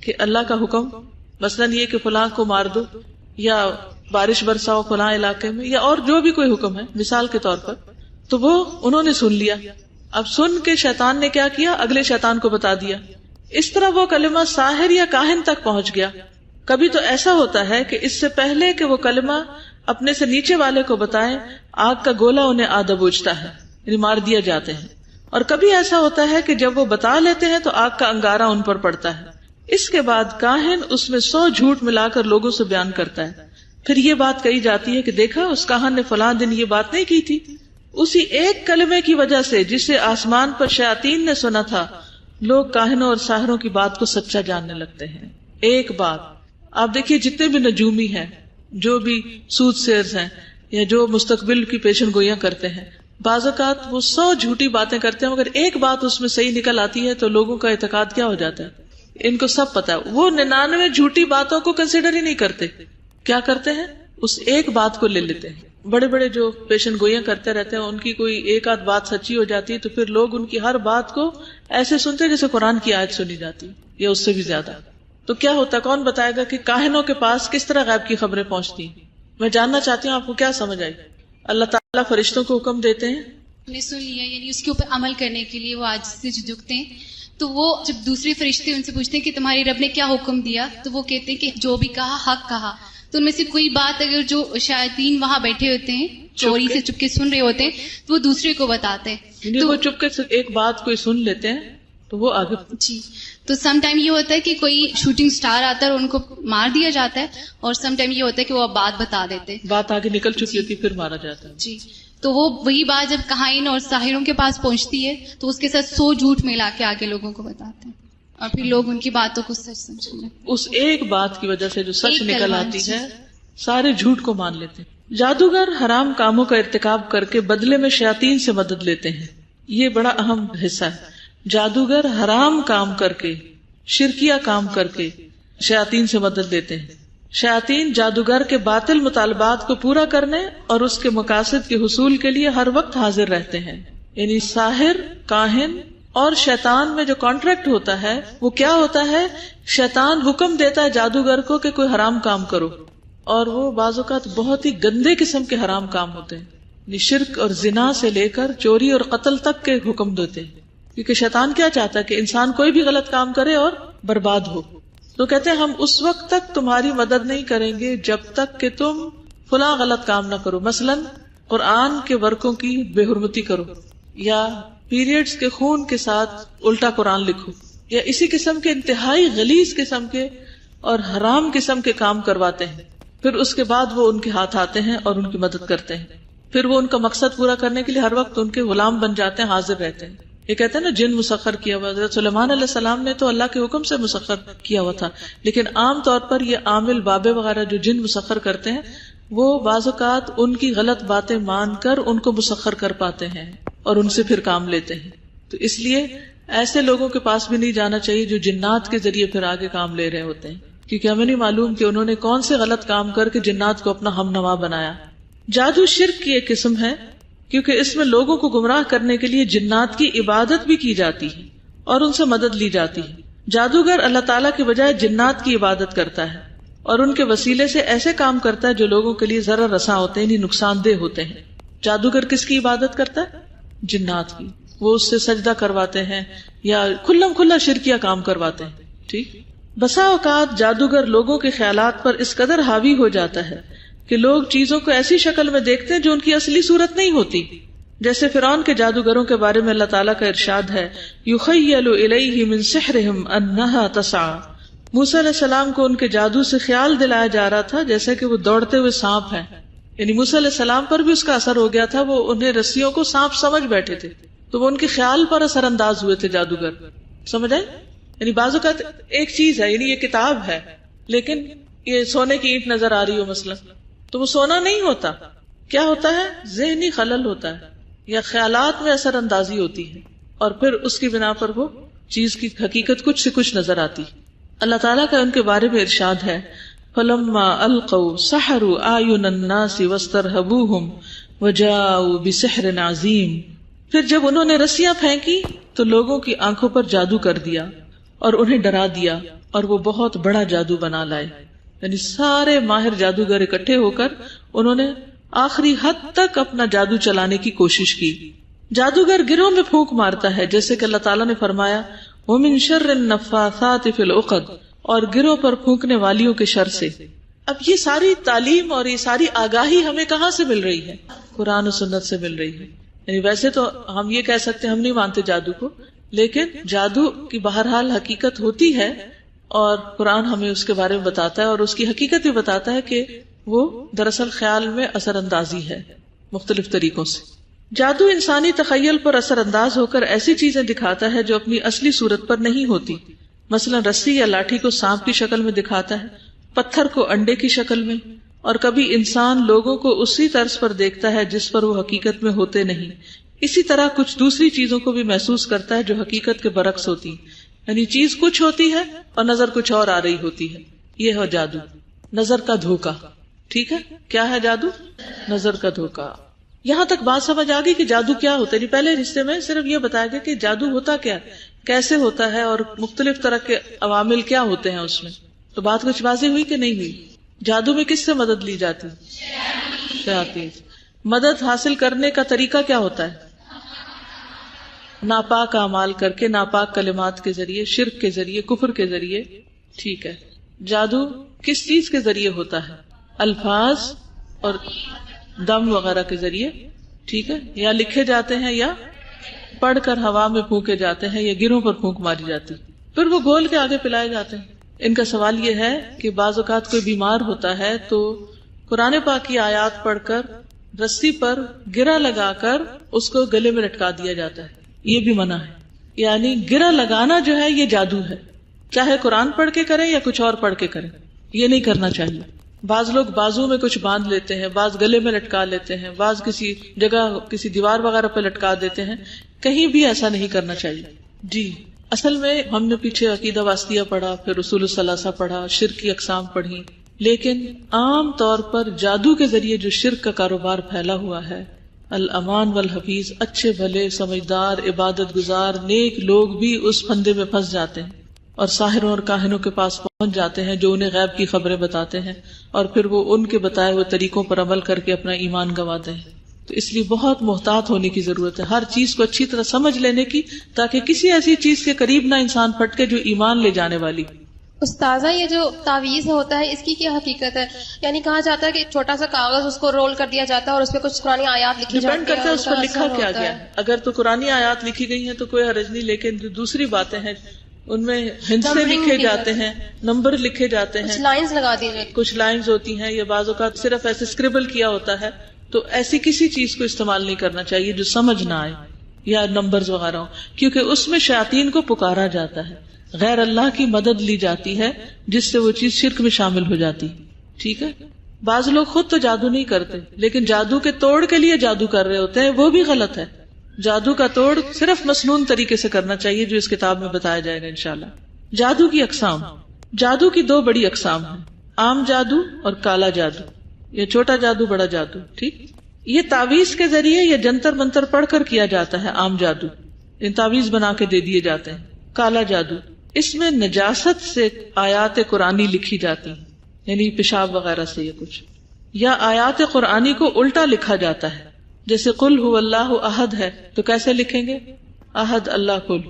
کہ اللہ کا حکم، مثلاً یہ کہ فلاں کو مار دو یا بارش برساؤ فلاں علاقے میں، یا اور جو بھی کوئی حکم ہے مثال کے طور پر، تو وہ انہوں نے سن لیا. اب سن کے شیطان نے کیا کیا؟ اگلے شیطان کو بتا دیا. اس طرح وہ کلمہ ساحر یا کاہن تک پہنچ گیا. کبھی تو ایسا ہوتا ہے کہ اس سے پہلے کہ وہ کلمہ اپنے سے نیچے والے کو بتائیں، آگ کا گولا انہیں آ دبوچتا ہے، یعنی مار دیا جاتے ہیں. اور کبھی ایسا ہوتا ہے کہ جب وہ بتا لیتے ہیں تو آگ کا انگارہ ان پر پڑتا ہے. اس کے بعد کاہن اس میں 100 جھوٹ ملا کر لوگوں سے بیان کرتا ہے. پھر یہ بات کہی جاتی ہے کہ دیکھا اس کاہن نے فلاں دن یہ بات نہیں کی تھی. اسی ایک کلمے کی وجہ سے جسے آسمان پر شیاطین نے سنا تھا، لوگ کاہنوں اور ساحروں کی بات کو سچا جاننے لگتے ہیں. ایک بات آپ دیکھیے، جتنے بھی نجومی ہیں، جو بھی سود سیرز ہیں، یا جو مستقبل کی پیشن گوئیاں کرتے ہیں، بعض اوقات وہ 100 جھوٹی باتیں کرتے ہیں مگر ایک بات اس میں صحیح نکل آتی ہے تو لوگوں کا اعتقاد کیا ہو جاتا ہے؟ ان کو سب پتا ہے. وہ 99 جھوٹی باتوں کو کنسیڈر ہی نہیں کرتے. کیا کرتے ہیں؟ اس ایک بات کو لے لیتے ہیں. بڑے بڑے جو پیشن گوئیاں کرتے رہتے ہیں، ان کی کوئی ایک آدھ بات سچی ہو جاتی ہے تو پھر لوگ ان کی ہر بات کو ایسے سنتے ہیں جیسے قرآن کی آیت سنی جاتی یا اس سے بھی زیادہ. تو کیا ہوتا ہے؟ کون بتائے گا کہ کاہنوں کے پاس کس طرح غیب کی خبریں پہنچتی ہیں؟ میں جاننا چاہتی ہوں آپ کو کیا سمجھ آئی. اللہ تعالیٰ فرشتوں کو حکم دیتے ہیں، نے سن لیا، یعنی اس کے اوپر عمل کرنے کے لیے وہ عاجزی سے جھکتے ہیں. تو وہ جب دوسرے فرشتے ان سے پوچھتے ہیں کہ تمہارے رب نے کیا حکم دیا، تو وہ کہتے ہیں کہ جو بھی کہا حق کہا. تو ان میں سے کوئی بات اگر جو شیاطین وہاں بیٹھے ہوتے ہیں چوری سے چپ کے سن رہے ہوتے ہیں تو وہ دوسرے کو بتاتے ہیں. وہ چپ کے ایک بات کوئی سن لیتے ہیں تو وہ آگے. جی. تو سم ٹائم یہ ہوتا ہے کہ کوئی شوٹنگ سٹار آتا ہے اور ان کو مار دیا جاتا ہے, اور سم ٹائم یہ ہوتا ہے کہ وہ بات بتا دیتے ہیں, بات آگے نکل چکی ہوتی پھر مارا جاتا ہے. جی. تو وہ وہی بات جب کہائن اور ساحروں کے پاس پہنچتی ہے تو اس کے ساتھ 100 جھوٹ ملا کے آگے لوگوں کو بتاتے ہیں, اور پھر لوگ ان کی باتوں کو سچ سمجھتے ہیں. اس ایک بات کی وجہ سے جو سچ نکل آتی ہے سارے جھوٹ کو مان لیتے ہیں. جادوگر حرام کاموں کا ارتکاب کر کے بدلے میں شیاطین سے مدد لیتے ہیں. یہ بڑا اہم حصہ ہے. جادوگر حرام کام کر کے, شرکیہ کام کر کے شیاطین سے مدد لیتے ہیں. شیاطین جادوگر کے باطل مطالبات کو پورا کرنے اور اس کے مقاصد کے حصول کے لیے ہر وقت حاضر رہتے ہیں. یعنی ساحر, کاہن اور شیطان میں جو کانٹریکٹ ہوتا ہے وہ کیا ہوتا ہے؟ شیطان حکم دیتا ہے جادوگر کو کہ کوئی حرام کام کرو, اور وہ بعض اوقات بہت ہی گندے قسم کے حرام کام ہوتے ہیں. یعنی شرک اور زنا سے لے کر چوری اور قتل تک کے حکم دیتے ہیں, کیونکہ شیطان کیا چاہتا ہے کہ انسان کوئی بھی غلط کام کرے اور برباد ہو. تو کہتے ہیں ہم اس وقت تک تمہاری مدد نہیں کریں گے جب تک کہ تم فلاں غلط کام نہ کرو. مثلا قرآن کے ورقوں کی بے حرمتی کرو, یا پیریڈز کے خون کے ساتھ الٹا قرآن لکھو, یا اسی قسم کے انتہائی غلیظ قسم کے اور حرام قسم کے کام کرواتے ہیں. پھر اس کے بعد وہ ان کے ہاتھ آتے ہیں اور ان کی مدد کرتے ہیں. پھر وہ ان کا مقصد پورا کرنے کے لیے ہر وقت ان کے غلام بن جاتے ہیں, حاضر رہتے ہیں. یہ کہتے ہیں نا جن مسخر کیا ہوا. حضرت سلیمان علیہ السلام نے تو اللہ کے حکم سے مسخر کیا ہوا تھا, لیکن عام طور پر یہ عامل بابے وغیرہ جو جن مسخر کرتے ہیں وہ بعض اوقات ان کی غلط باتیں مان کر ان کو مسخر کر پاتے ہیں اور ان سے پھر کام لیتے ہیں. تو اس لیے ایسے لوگوں کے پاس بھی نہیں جانا چاہیے جو جنات کے ذریعے پھر آگے کام لے رہے ہوتے ہیں, کیونکہ ہمیں نہیں معلوم کہ انہوں نے کون سے غلط کام کر کے جنات کو اپنا ہم نوا بنایا. جادو شرک کی ایک قسم ہے, کیونکہ اس میں لوگوں کو گمراہ کرنے کے لیے جنات کی عبادت بھی کی جاتی ہے اور ان سے مدد لی جاتی ہے. جادوگر اللہ تعالیٰ کے بجائے جنات کی عبادت کرتا ہے اور ان کے وسیلے سے ایسے کام کرتا ہے جو لوگوں کے لیے ضرر رساں ہوتے ہیں, یعنی نقصان دہ ہوتے ہیں. جادوگر کس کی عبادت کرتا ہے؟ جنات کی. وہ اس سے سجدہ کرواتے ہیں یا کھلم کھلا شرکیہ کام کرواتے ہیں. ٹھیک. بسا اوقات جادوگر لوگوں کے خیالات پر اس قدر حاوی ہو جاتا ہے کہ لوگ چیزوں کو ایسی شکل میں دیکھتے ہیں جو ان کی اصلی صورت نہیں ہوتی. جیسے فرعون کے جادوگروں کے بارے میں اللہ تعالیٰ کا ارشاد ہے, یخیل الیہ من سحرہم انہا تسعی. موسیٰ علیہ السلام کو ان کے جادو سے خیال دلایا جا رہا تھا جیسے کہ وہ دوڑتے ہوئے سانپ ہیں. یعنی موسیٰ علیہ السلام پر بھی اس کا اثر ہو گیا تھا, وہ انہیں رسیوں کو سانپ سمجھ بیٹھے تھے, تو وہ ان کے خیال پر اثر انداز ہوئے تھے جادوگر. سمجھ آئے؟ یعنی بعض اوقات ایک چیز ہے, یعنی یہ کتاب ہے, لیکن یہ سونے کی اینٹ نظر آ رہی ہو مثلا, تو وہ سونا نہیں ہوتا. کیا ہوتا ہے؟ ذہنی خلل ہوتا ہے یا خیالات میں اثر اندازی ہوتی ہے, اور پھر اس کی بنا پر وہ چیز کی حقیقت کچھ سے کچھ نظر آتی. اللہ تعالیٰ کا ان کے بارے میں ارشاد ہے, فَلَمَّا أَلْقَوْا سَحَرُوا أَعْيُنَ النَّاسِ وَاسْتَرْهَبُوهُمْ وَجَاءُوا بِسِحْرٍ عَظِيمٍ. پھر جب انہوں نے رسیاں پھینکی تو لوگوں کی آنکھوں پر جادو کر دیا اور انہیں ڈرا دیا, اور وہ بہت بڑا جادو بنا لائے. یعنی سارے ماہر جادوگر اکٹھے ہو کر انہوں نے آخری حد تک اپنا جادو چلانے کی کوشش کی. جادوگر گروہ میں پھونک مارتا ہے, جیسے کہ اللہ تعالیٰ نے فرمایا وَمِن شَرِّ النَّفَّاثَاتِ فِي الْعُقَدِ, اور گروہ پر پھونکنے والیوں کے شر سے. اب یہ ساری تعلیم اور یہ ساری آگاہی ہمیں کہاں سے مل رہی ہے؟ قرآن و سنت سے مل رہی ہے. یعنی ویسے تو ہم یہ کہہ سکتے ہیں ہم نہیں مانتے جادو کو, لیکن جادو کی بہرحال حقیقت ہوتی ہے, اور قرآن ہمیں اس کے بارے میں بتاتا ہے اور اس کی حقیقت بھی بتاتا ہے کہ وہ دراصل خیال میں اثر اندازی ہے مختلف طریقوں سے. جادو انسانی تخیل پر اثر انداز ہو کر ایسی چیزیں دکھاتا ہے جو اپنی اصلی صورت پر نہیں ہوتی. مثلا رسی یا لاٹھی کو سانپ کی شکل میں دکھاتا ہے, پتھر کو انڈے کی شکل میں, اور کبھی انسان لوگوں کو اسی طرز پر دیکھتا ہے جس پر وہ حقیقت میں ہوتے نہیں. اسی طرح کچھ دوسری چیزوں کو بھی محسوس کرتا ہے جو حقیقت کے برعکس ہوتی, یعنی چیز کچھ ہوتی ہے اور نظر کچھ اور آ رہی ہوتی ہے. یہ ہے جادو, نظر کا دھوکا. ٹھیک ہے, کیا ہے جادو؟ نظر کا دھوکا. یہاں تک بات سمجھ آ گئی کہ جادو کیا ہوتا ہے. پہلے حصے میں صرف یہ بتایا گیا کہ جادو ہوتا کیا, کیسے ہوتا ہے, اور مختلف طرح کے عوامل کیا ہوتے ہیں اس میں. تو بات کچھ واضح ہوئی کہ نہیں ہوئی؟ جادو میں کس سے مدد لی جاتی؟ شیاطین. مدد حاصل کرنے کا طریقہ کیا ہوتا ہے؟ ناپاک اعمال کر کے, ناپاک کلمات کے ذریعے, شرک کے ذریعے, کفر کے ذریعے. ٹھیک ہے. جادو کس چیز کے ذریعے ہوتا ہے؟ الفاظ اور دم وغیرہ کے ذریعے. ٹھیک ہے, یا لکھے جاتے ہیں یا پڑھ کر ہوا میں پھونکے جاتے ہیں یا گروں پر پھونک ماری جاتی، پھر وہ گھول کے آگے پلائے جاتے ہیں. ان کا سوال یہ ہے کہ بعض اوقات کوئی بیمار ہوتا ہے تو قرآن پاک کی آیات پڑھ کر رسی پر گرا لگا کر اس کو گلے میں لٹکا دیا جاتا ہے. یہ بھی منع ہے. یعنی گرا لگانا جو ہے یہ جادو ہے، چاہے قرآن پڑھ کے کریں یا کچھ اور پڑھ کے کریں، یہ نہیں کرنا چاہیے. بعض لوگ بازو میں کچھ باندھ لیتے ہیں، بعض گلے میں لٹکا لیتے ہیں، بعض کسی جگہ کسی دیوار وغیرہ پہ لٹکا دیتے ہیں. کہیں بھی ایسا نہیں کرنا چاہیے. جی اصل میں ہم نے پیچھے عقیدہ واسطیہ پڑھا، پھر رسول الثلاثہ پڑھا، شرک کی اقسام پڑھی، لیکن عام طور پر جادو کے ذریعے جو شرک کا کاروبار پھیلا ہوا ہے، الامان والحفیظ اچھے بھلے سمجھدار عبادت گزار نیک لوگ بھی اس پھندے میں پھنس جاتے ہیں اور ساحروں اور کاہنوں کے پاس پہنچ جاتے ہیں جو انہیں غیب کی خبریں بتاتے ہیں اور پھر وہ ان کے بتائے ہوئے طریقوں پر عمل کر کے اپنا ایمان گنواتے ہیں. تو اس لیے بہت محتاط ہونے کی ضرورت ہے، ہر چیز کو اچھی طرح سمجھ لینے کی، تاکہ کسی ایسی چیز کے قریب نہ انسان پھٹکے جو ایمان لے جانے والی. استاذہ یہ جو تعویذ ہوتا ہے اس کی کیا حقیقت ہے؟ یعنی کہا جاتا ہے کہ چھوٹا سا کاغذ اس کو رول کر دیا جاتا ہے اور اس پہ کچھ قرآنی آیات لکھی جاتی ہیں. ڈیپینڈ کرتا ہے اس پر لکھا کیا گیا ہے. اگر تو قرآنی آیات لکھی گئی ہیں تو کوئی حرج نہیں، لیکن جو دوسری باتیں ہیں ان میں ہندسے لکھے جاتے ہیں، نمبر لکھے جاتے ہیں، کچھ لائنز لگا دی جاتی، کچھ لائنز ہوتی ہیں، یا بعض اوقات صرف ایسے اسکریبل کیا ہوتا ہے. تو ایسی کسی چیز کو استعمال نہیں کرنا چاہیے جو سمجھ نہ آئے، یا نمبرز وغیرہ ہوں، کیونکہ اس میں شیاطین کو پکارا جاتا ہے، غیر اللہ کی مدد لی جاتی ہے جس سے وہ چیز شرک میں شامل ہو جاتی. ٹھیک ہے. بعض لوگ خود تو جادو نہیں کرتے لیکن جادو کے توڑ کے لیے جادو کر رہے ہوتے ہیں، وہ بھی غلط ہے. جادو کا توڑ صرف مسنون طریقے سے کرنا چاہیے جو اس کتاب میں بتایا جائے گا انشاءاللہ. جادو کی اقسام. جادو کی دو بڑی اقسام ہیں، عام جادو اور کالا جادو، یا چھوٹا جادو بڑا جادو. ٹھیک. یہ تعویذ کے ذریعے یا جنتر منتر پڑھ کر کیا جاتا ہے عام جادو، ان تعویذ بنا کے دے دیے جاتے ہیں. کالا جادو، اس میں نجاست سے آیات قرآنی لکھی جاتی ہیں، یعنی پیشاب وغیرہ سے یا کچھ، یا آیات قرآنی کو الٹا لکھا جاتا ہے. جیسے قل هو اللہ احد ہے تو کیسے لکھیں گے؟ احد اللہ کل،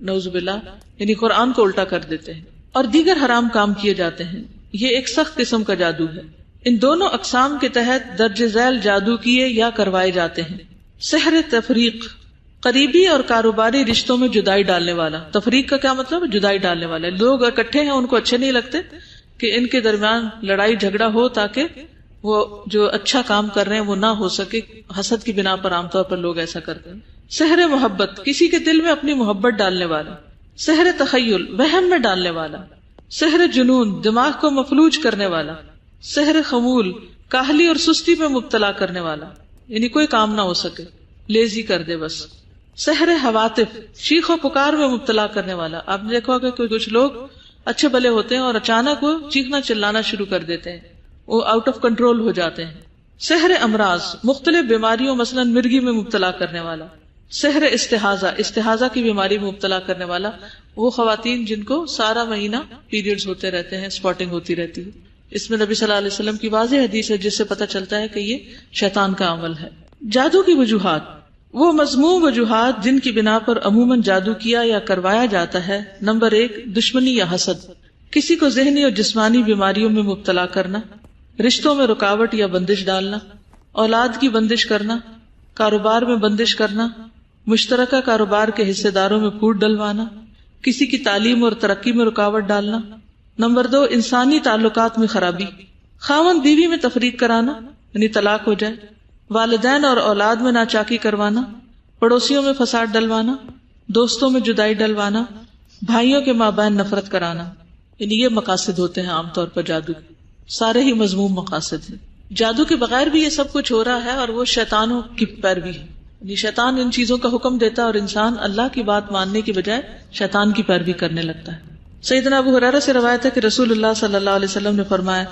نعوذ باللہ، یعنی قرآن کو الٹا کر دیتے ہیں. اور دیگر حرام کام کیے جاتے ہیں. یہ ایک سخت قسم کا جادو ہے. ان دونوں اقسام کے تحت درج ذیل جادو کیے یا کروائے جاتے ہیں. سحر تفریق، قریبی اور کاروباری رشتوں میں جدائی ڈالنے والا. تفریق کا کیا مطلب؟ جدائی ڈالنے والا. لوگ اکٹھے ہیں، ان کو اچھے نہیں لگتے کہ ان کے درمیان لڑائی جھگڑا ہو تاکہ وہ جو اچھا کام کر رہے ہیں وہ نہ ہو سکے. حسد کی بنا پر عام طور پر لوگ ایسا کرتے ہیں. سحر محبت، کسی کے دل میں اپنی محبت ڈالنے والا. سحر تخیل، وہم میں ڈالنے والا. سحر جنون، دماغ کو مفلوج کرنے والا. سحر خمول، کاہلی اور سستی میں مبتلا کرنے والا، یعنی کوئی کام نہ ہو سکے، لیزی کر دے بس. سحر حواتف، چیخ و پکار میں مبتلا کرنے والا. آپ نے دیکھا ہوگا کہ کچھ لوگ اچھے بھلے ہوتے ہیں اور اچانک وہ چیخنا چلانا شروع کر دیتے ہیں، وہ آؤٹ آف کنٹرول ہو جاتے ہیں. سحر امراض، مختلف بیماریوں مثلا مرگی میں مبتلا کرنے والا. سحر استحاضہ، استحاضہ کی بیماری میں مبتلا کرنے والا، وہ خواتین جن کو سارا مہینہ پیریڈز ہوتے رہتے ہیں، اسپاٹنگ ہوتی رہتی ہے. اس میں نبی صلی اللہ علیہ وسلم کی واضح حدیث ہے جس سے پتہ چلتا ہے کہ یہ شیطان کا عمل ہے. جادو کی وجوہات، وہ مذموم وجوہات جن کی بنا پر عموماً جادو کیا یا کروایا جاتا ہے. نمبر 1، دشمنی یا حسد، کسی کو ذہنی اور جسمانی بیماریوں میں مبتلا کرنا، رشتوں میں رکاوٹ یا بندش ڈالنا، اولاد کی بندش کرنا، کاروبار میں بندش کرنا، مشترکہ کاروبار کے حصے داروں میں پھوٹ ڈلوانا، کسی کی تعلیم اور ترقی میں رکاوٹ ڈالنا. نمبر 2، انسانی تعلقات میں خرابی، خاوند بیوی میں تفریق کرانا یعنی طلاق ہو جائے، والدین اور اولاد میں ناچاکی کروانا، پڑوسیوں میں فساد ڈلوانا، دوستوں میں جدائی ڈلوانا، بھائیوں کے مابین نفرت کرانا. یعنی یہ مقاصد ہوتے ہیں عام طور پر جادو، سارے ہی مذموم مقاصد ہیں. جادو کے بغیر بھی یہ سب کچھ ہو رہا ہے اور وہ شیطانوں کی پیروی ہے. یعنی شیطان ان چیزوں کا حکم دیتا ہے اور انسان اللہ کی بات ماننے کی بجائے شیطان کی پیروی کرنے لگتا ہے. سیدنا ابو ہریرہ سے روایت ہے کہ رسول اللہ صلی اللہ علیہ وسلم نے فرمایا،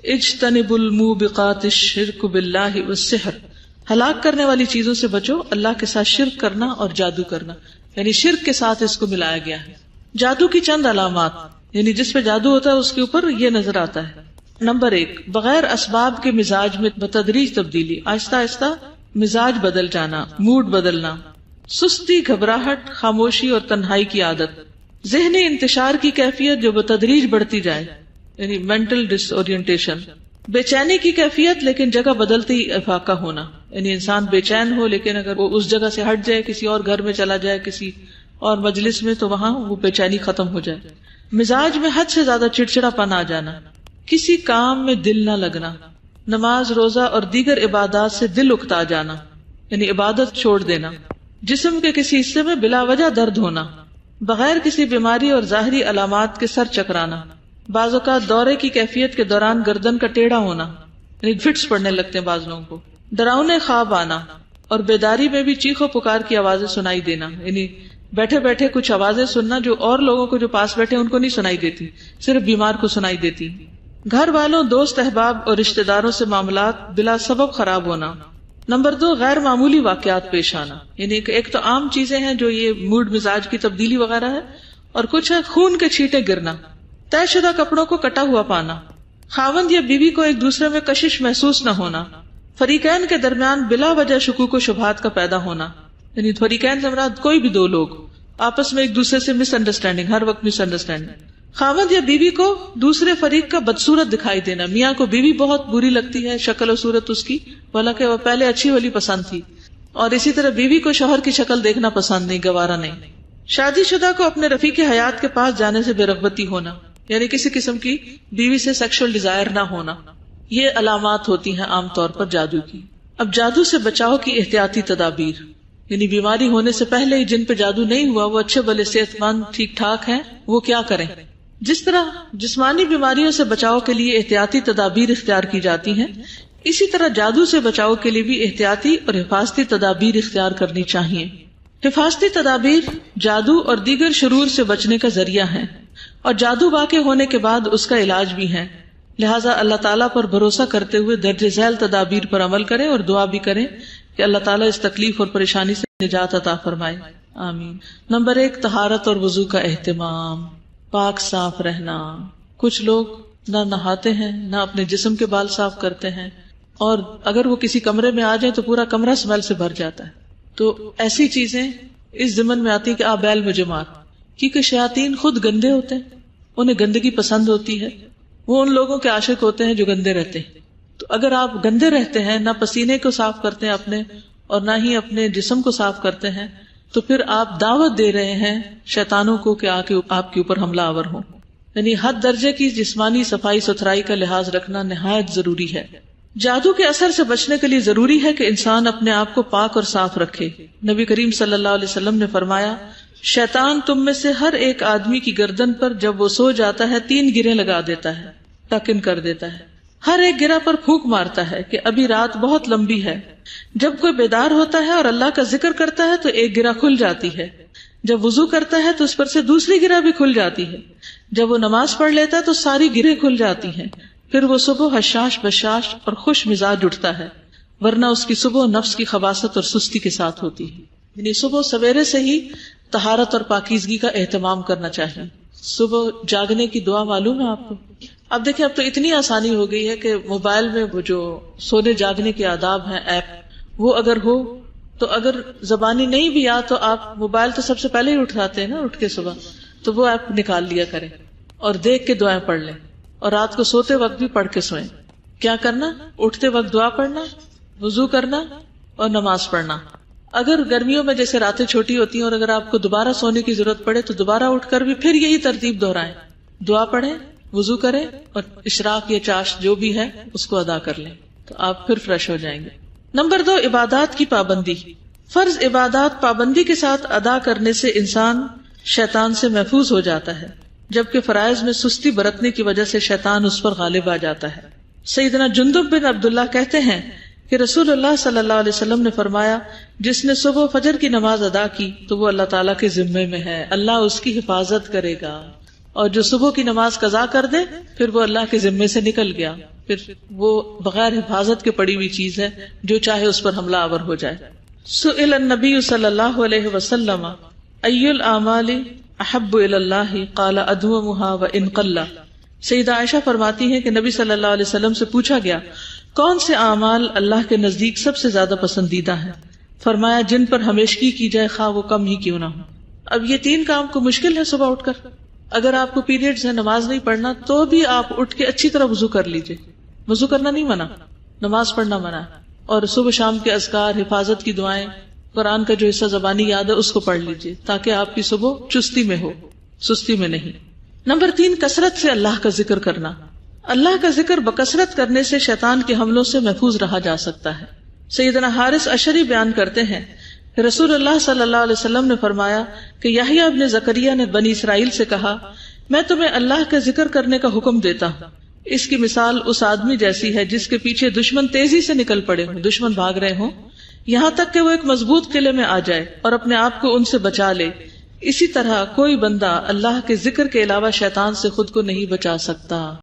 اجتنبوا الموبقات الشرک باللہ والسحر، ہلاک کرنے والی چیزوں سے بچو، اللہ کے ساتھ شرک کرنا اور جادو کرنا، یعنی شرک کے ساتھ اس کو ملایا گیا ہے. جادو کی چند علامات، یعنی جس پہ جادو ہوتا ہے اس کے اوپر یہ نظر آتا ہے. نمبر 1، بغیر اسباب کے مزاج میں بتدریج تبدیلی، آہستہ آہستہ مزاج بدل جانا، موڈ بدلنا. سستی، گھبراہٹ، خاموشی اور تنہائی کی عادت. ذہنی انتشار کی کیفیت جو بتدریج بڑھتی جائے، یعنی مینٹل ڈس اورینٹیشن. بے چینی کی کیفیت لیکن جگہ بدلتے ہی افاقہ ہونا، یعنی انسان بے چین ہو، لیکن اگر وہ اس جگہ سے ہٹ جائے، کسی اور گھر میں چلا جائے، کسی اور مجلس میں، تو وہاں وہ بے چینی ختم ہو جائے. مزاج میں حد سے زیادہ چڑچڑا پن آ جانا، کسی کام میں دل نہ لگنا، نماز روزہ اور دیگر عبادات سے دل اکتا جانا یعنی عبادت چھوڑ دینا، جسم کے کسی حصے میں بلا وجہ درد ہونا، بغیر کسی بیماری اور ظاہری علامات کے سر چکرانا، بعض اوقات دورے کی کیفیت کے دوران گردن کا ٹیڑھا ہونا یعنی فٹس پڑنے لگتے ہیں بعض لوگوں کو، ڈراؤنے خواب آنا، اور بیداری میں بھی چیخ و پکار کی آوازیں سنائی دینا، یعنی بیٹھے بیٹھے کچھ آوازیں سننا جو اور لوگوں کو جو پاس بیٹھے ان کو نہیں سنائی دیتی، صرف بیمار کو سنائی دیتی. گھر والوں، دوست احباب اور رشتہ داروں سے معاملات بلا سبب خراب ہونا. نمبر 2، غیر معمولی واقعات پیش آنا، یعنی ایک تو عام چیزیں ہیں جو یہ موڈ مزاج کی تبدیلی وغیرہ ہے، اور کچھ ہے خون کے چھینٹے گرنا، طے شدہ کپڑوں کو کٹا ہوا پانا، خاوند یا بیوی کو ایک دوسرے میں کشش محسوس نہ ہونا، فریقین کے درمیان بلا وجہ شکوک و شبہات کا پیدا ہونا، یعنی فریقین سے مراد کوئی بھی دو لوگ آپس میں ایک دوسرے سے مس انڈرسٹینڈنگ، ہر وقت مس انڈرسٹینڈنگ. خاوند یا بیوی کو دوسرے فریق کا بدصورت دکھائی دینا، میاں کو بیوی بہت بری لگتی ہے، شکل و صورت اس کی، حالانکہ وہ پہلے اچھی والی پسند تھی، اور اسی طرح بیوی کو شوہر کی شکل دیکھنا پسند نہیں، گوارا نہیں. شادی شدہ کو اپنے رفیق حیات کے پاس جانے سے بے رغبتی ہونا، یعنی کسی قسم کی بیوی سے سیکشل ڈیزائر نہ ہونا، یہ علامات ہوتی ہیں عام طور پر جادو کی. اب جادو سے بچاؤ کی احتیاطی تدابیر، یعنی بیماری ہونے سے پہلے ہی جن پہ جادو نہیں ہوا وہ اچھے بھلے صحت مند ٹھیک ٹھاک ہیں، وہ کیا کریں. جس طرح جسمانی بیماریوں سے بچاؤ کے لیے احتیاطی تدابیر اختیار کی جاتی ہیں، اسی طرح جادو سے بچاؤ کے لیے بھی احتیاطی اور حفاظتی تدابیر اختیار کرنی چاہیے. حفاظتی تدابیر جادو اور دیگر شرور سے بچنے کا ذریعہ ہیں، اور جادو واقع ہونے کے بعد اس کا علاج بھی ہے. لہٰذا اللہ تعالیٰ پر بھروسہ کرتے ہوئے درج ذیل تدابیر پر عمل کریں اور دعا بھی کریں کہ اللہ تعالیٰ اس تکلیف اور پریشانی سے نجات عطا فرمائے. آمین. نمبر 1، طہارت اور وضو کا اہتمام، پاک صاف رہنا. کچھ لوگ نہ نہاتے ہیں نہ اپنے جسم کے بال صاف کرتے ہیں، اور اگر وہ کسی کمرے میں آ جائیں تو پورا کمرہ اسمیل سے بھر جاتا ہے. تو ایسی چیزیں اس ضمن میں آتی ہیں کہ آپ بیل مجھے مار، کیونکہ شیاطین خود گندے ہوتے ہیں، انہیں گندگی پسند ہوتی ہے، وہ ان لوگوں کے عاشق ہوتے ہیں جو گندے رہتے ہیں. تو اگر آپ گندے رہتے ہیں، نہ پسینے کو صاف کرتے ہیں اپنے اور نہ ہی اپنے جسم کو صاف کرتے ہیں، تو پھر آپ دعوت دے رہے ہیں شیطانوں کو کہ آ کے آپ کے اوپر حملہ آور ہوں. یعنی حد درجے کی جسمانی صفائی ستھرائی کا لحاظ رکھنا نہایت ضروری ہے. جادو کے اثر سے بچنے کے لیے ضروری ہے کہ انسان اپنے آپ کو پاک اور صاف رکھے. نبی کریم صلی اللہ علیہ وسلم نے فرمایا، شیطان تم میں سے ہر ایک آدمی کی گردن پر جب وہ سو جاتا ہے 3 گریں لگا دیتا ہے، ٹکن کر دیتا ہے. ہر ایک گرہ پر پھونک مارتا ہے کہ ابھی رات بہت لمبی ہے. جب کوئی بیدار ہوتا ہے اور اللہ کا ذکر کرتا ہے تو ایک گرہ کھل جاتی ہے. جب وضو کرتا ہے تو اس پر سے دوسری گرہ بھی کھل جاتی ہے. جب وہ نماز پڑھ لیتا ہے تو ساری گرہیں کھل جاتی ہیں. پھر وہ صبح حشاش بشاش اور خوش مزاج اٹھتا ہے، ورنہ اس کی صبح نفس کی خباثت اور سستی کے ساتھ ہوتی ہے. یعنی صبح سویرے سے ہی طہارت اور پاکیزگی کا اہتمام کرنا چاہیے. صبح جاگنے کی دعا معلوم ہے آپ کو؟ اب دیکھیں، اب تو اتنی آسانی ہو گئی ہے کہ موبائل میں وہ جو سونے جاگنے کے آداب ہیں ایپ، وہ اگر ہو تو اگر زبانی نہیں بھی آ تو آپ موبائل تو سب سے پہلے ہی اٹھاتے ہیں نا اٹھ کے صبح، تو وہ ایپ نکال لیا کریں اور دیکھ کے دعائیں پڑھ لیں، اور رات کو سوتے وقت بھی پڑھ کے سوئیں. کیا کرنا؟ اٹھتے وقت دعا پڑھنا، وضو کرنا اور نماز پڑھنا. اگر گرمیوں میں جیسے راتیں چھوٹی ہوتی ہیں اور اگر آپ کو دوبارہ سونے کی ضرورت پڑے تو دوبارہ اٹھ کر بھی پھر یہی ترتیب دہرائیں، دعا پڑھیں، وضو کریں اور اشراق یا چاش جو بھی ہے اس کو ادا کر لیں، تو آپ پھر فریش ہو جائیں گے. نمبر 2، عبادات کی پابندی. فرض عبادات پابندی کے ساتھ ادا کرنے سے انسان شیطان سے محفوظ ہو جاتا ہے، جبکہ فرائض میں سستی برتنے کی وجہ سے شیطان اس پر غالب آ جاتا ہے. سیدنا جندب بن عبداللہ کہتے ہیں کہ رسول اللہ صلی اللہ علیہ وسلم نے فرمایا، جس نے صبح فجر کی نماز ادا کی تو وہ اللہ تعالیٰ کے ذمے میں ہے، اللہ اس کی حفاظت کرے گا، اور جو صبح کی نماز قضا کر دے پھر وہ اللہ کے ذمے سے نکل گیا، پھر وہ بغیر حفاظت کے پڑی ہوئی چیز ہے، جو چاہے اس پر حملہ آور ہو جائے. سئل النبی صلی اللہ علیہ وسلم ای الاعمال احب الی اللہ قال ادومها وان قل. سیدہ عائشہ فرماتی ہیں کہ نبی صلی اللہ علیہ وسلم سے پوچھا گیا، کون سے اعمال اللہ کے نزدیک سب سے زیادہ پسندیدہ ہیں؟ فرمایا، جن پر ہمیشگی کی جائے خواہ وہ کم ہی کیوں نہ ہو. اب یہ 3 کام کو مشکل ہے صبح اٹھ کر. اگر آپ کو پیریڈز ہے، نماز نہیں پڑھنا، تو بھی آپ اٹھ کے اچھی طرح وضو کر لیجئے. وضو کرنا نہیں منع، نماز پڑھنا منع ہے. اور صبح شام کے اذکار، حفاظت کی دعائیں، قرآن کا جو حصہ زبانی یاد ہے اس کو پڑھ لیجیے تاکہ آپ کی صبح چستی میں ہو، سستی میں نہیں۔ نمبر 3، کثرت سے اللہ کا ذکر کرنا۔ اللہ کا ذکر بکثرت کرنے سے شیطان کے حملوں سے محفوظ رہا جا سکتا ہے۔ سیدنا حارث اشعری بیان کرتے ہیں کہ رسول اللہ صلی اللہ علیہ وسلم نے فرمایا کہ یحییٰ ابن زکریا نے بنی اسرائیل سے کہا، میں تمہیں اللہ کا ذکر کرنے کا حکم دیتا ہوں۔ اس کی مثال اس آدمی جیسی ہے جس کے پیچھے دشمن تیزی سے نکل پڑے ہوں، دشمن بھاگ رہے ہوں، یہاں تک کہ وہ ایک مضبوط قلعے میں آ جائے اور اپنے آپ کو ان سے بچا لے۔ اسی طرح کوئی بندہ اللہ کے ذکر کے علاوہ شیطان سے خود کو نہیں بچا سکتا۔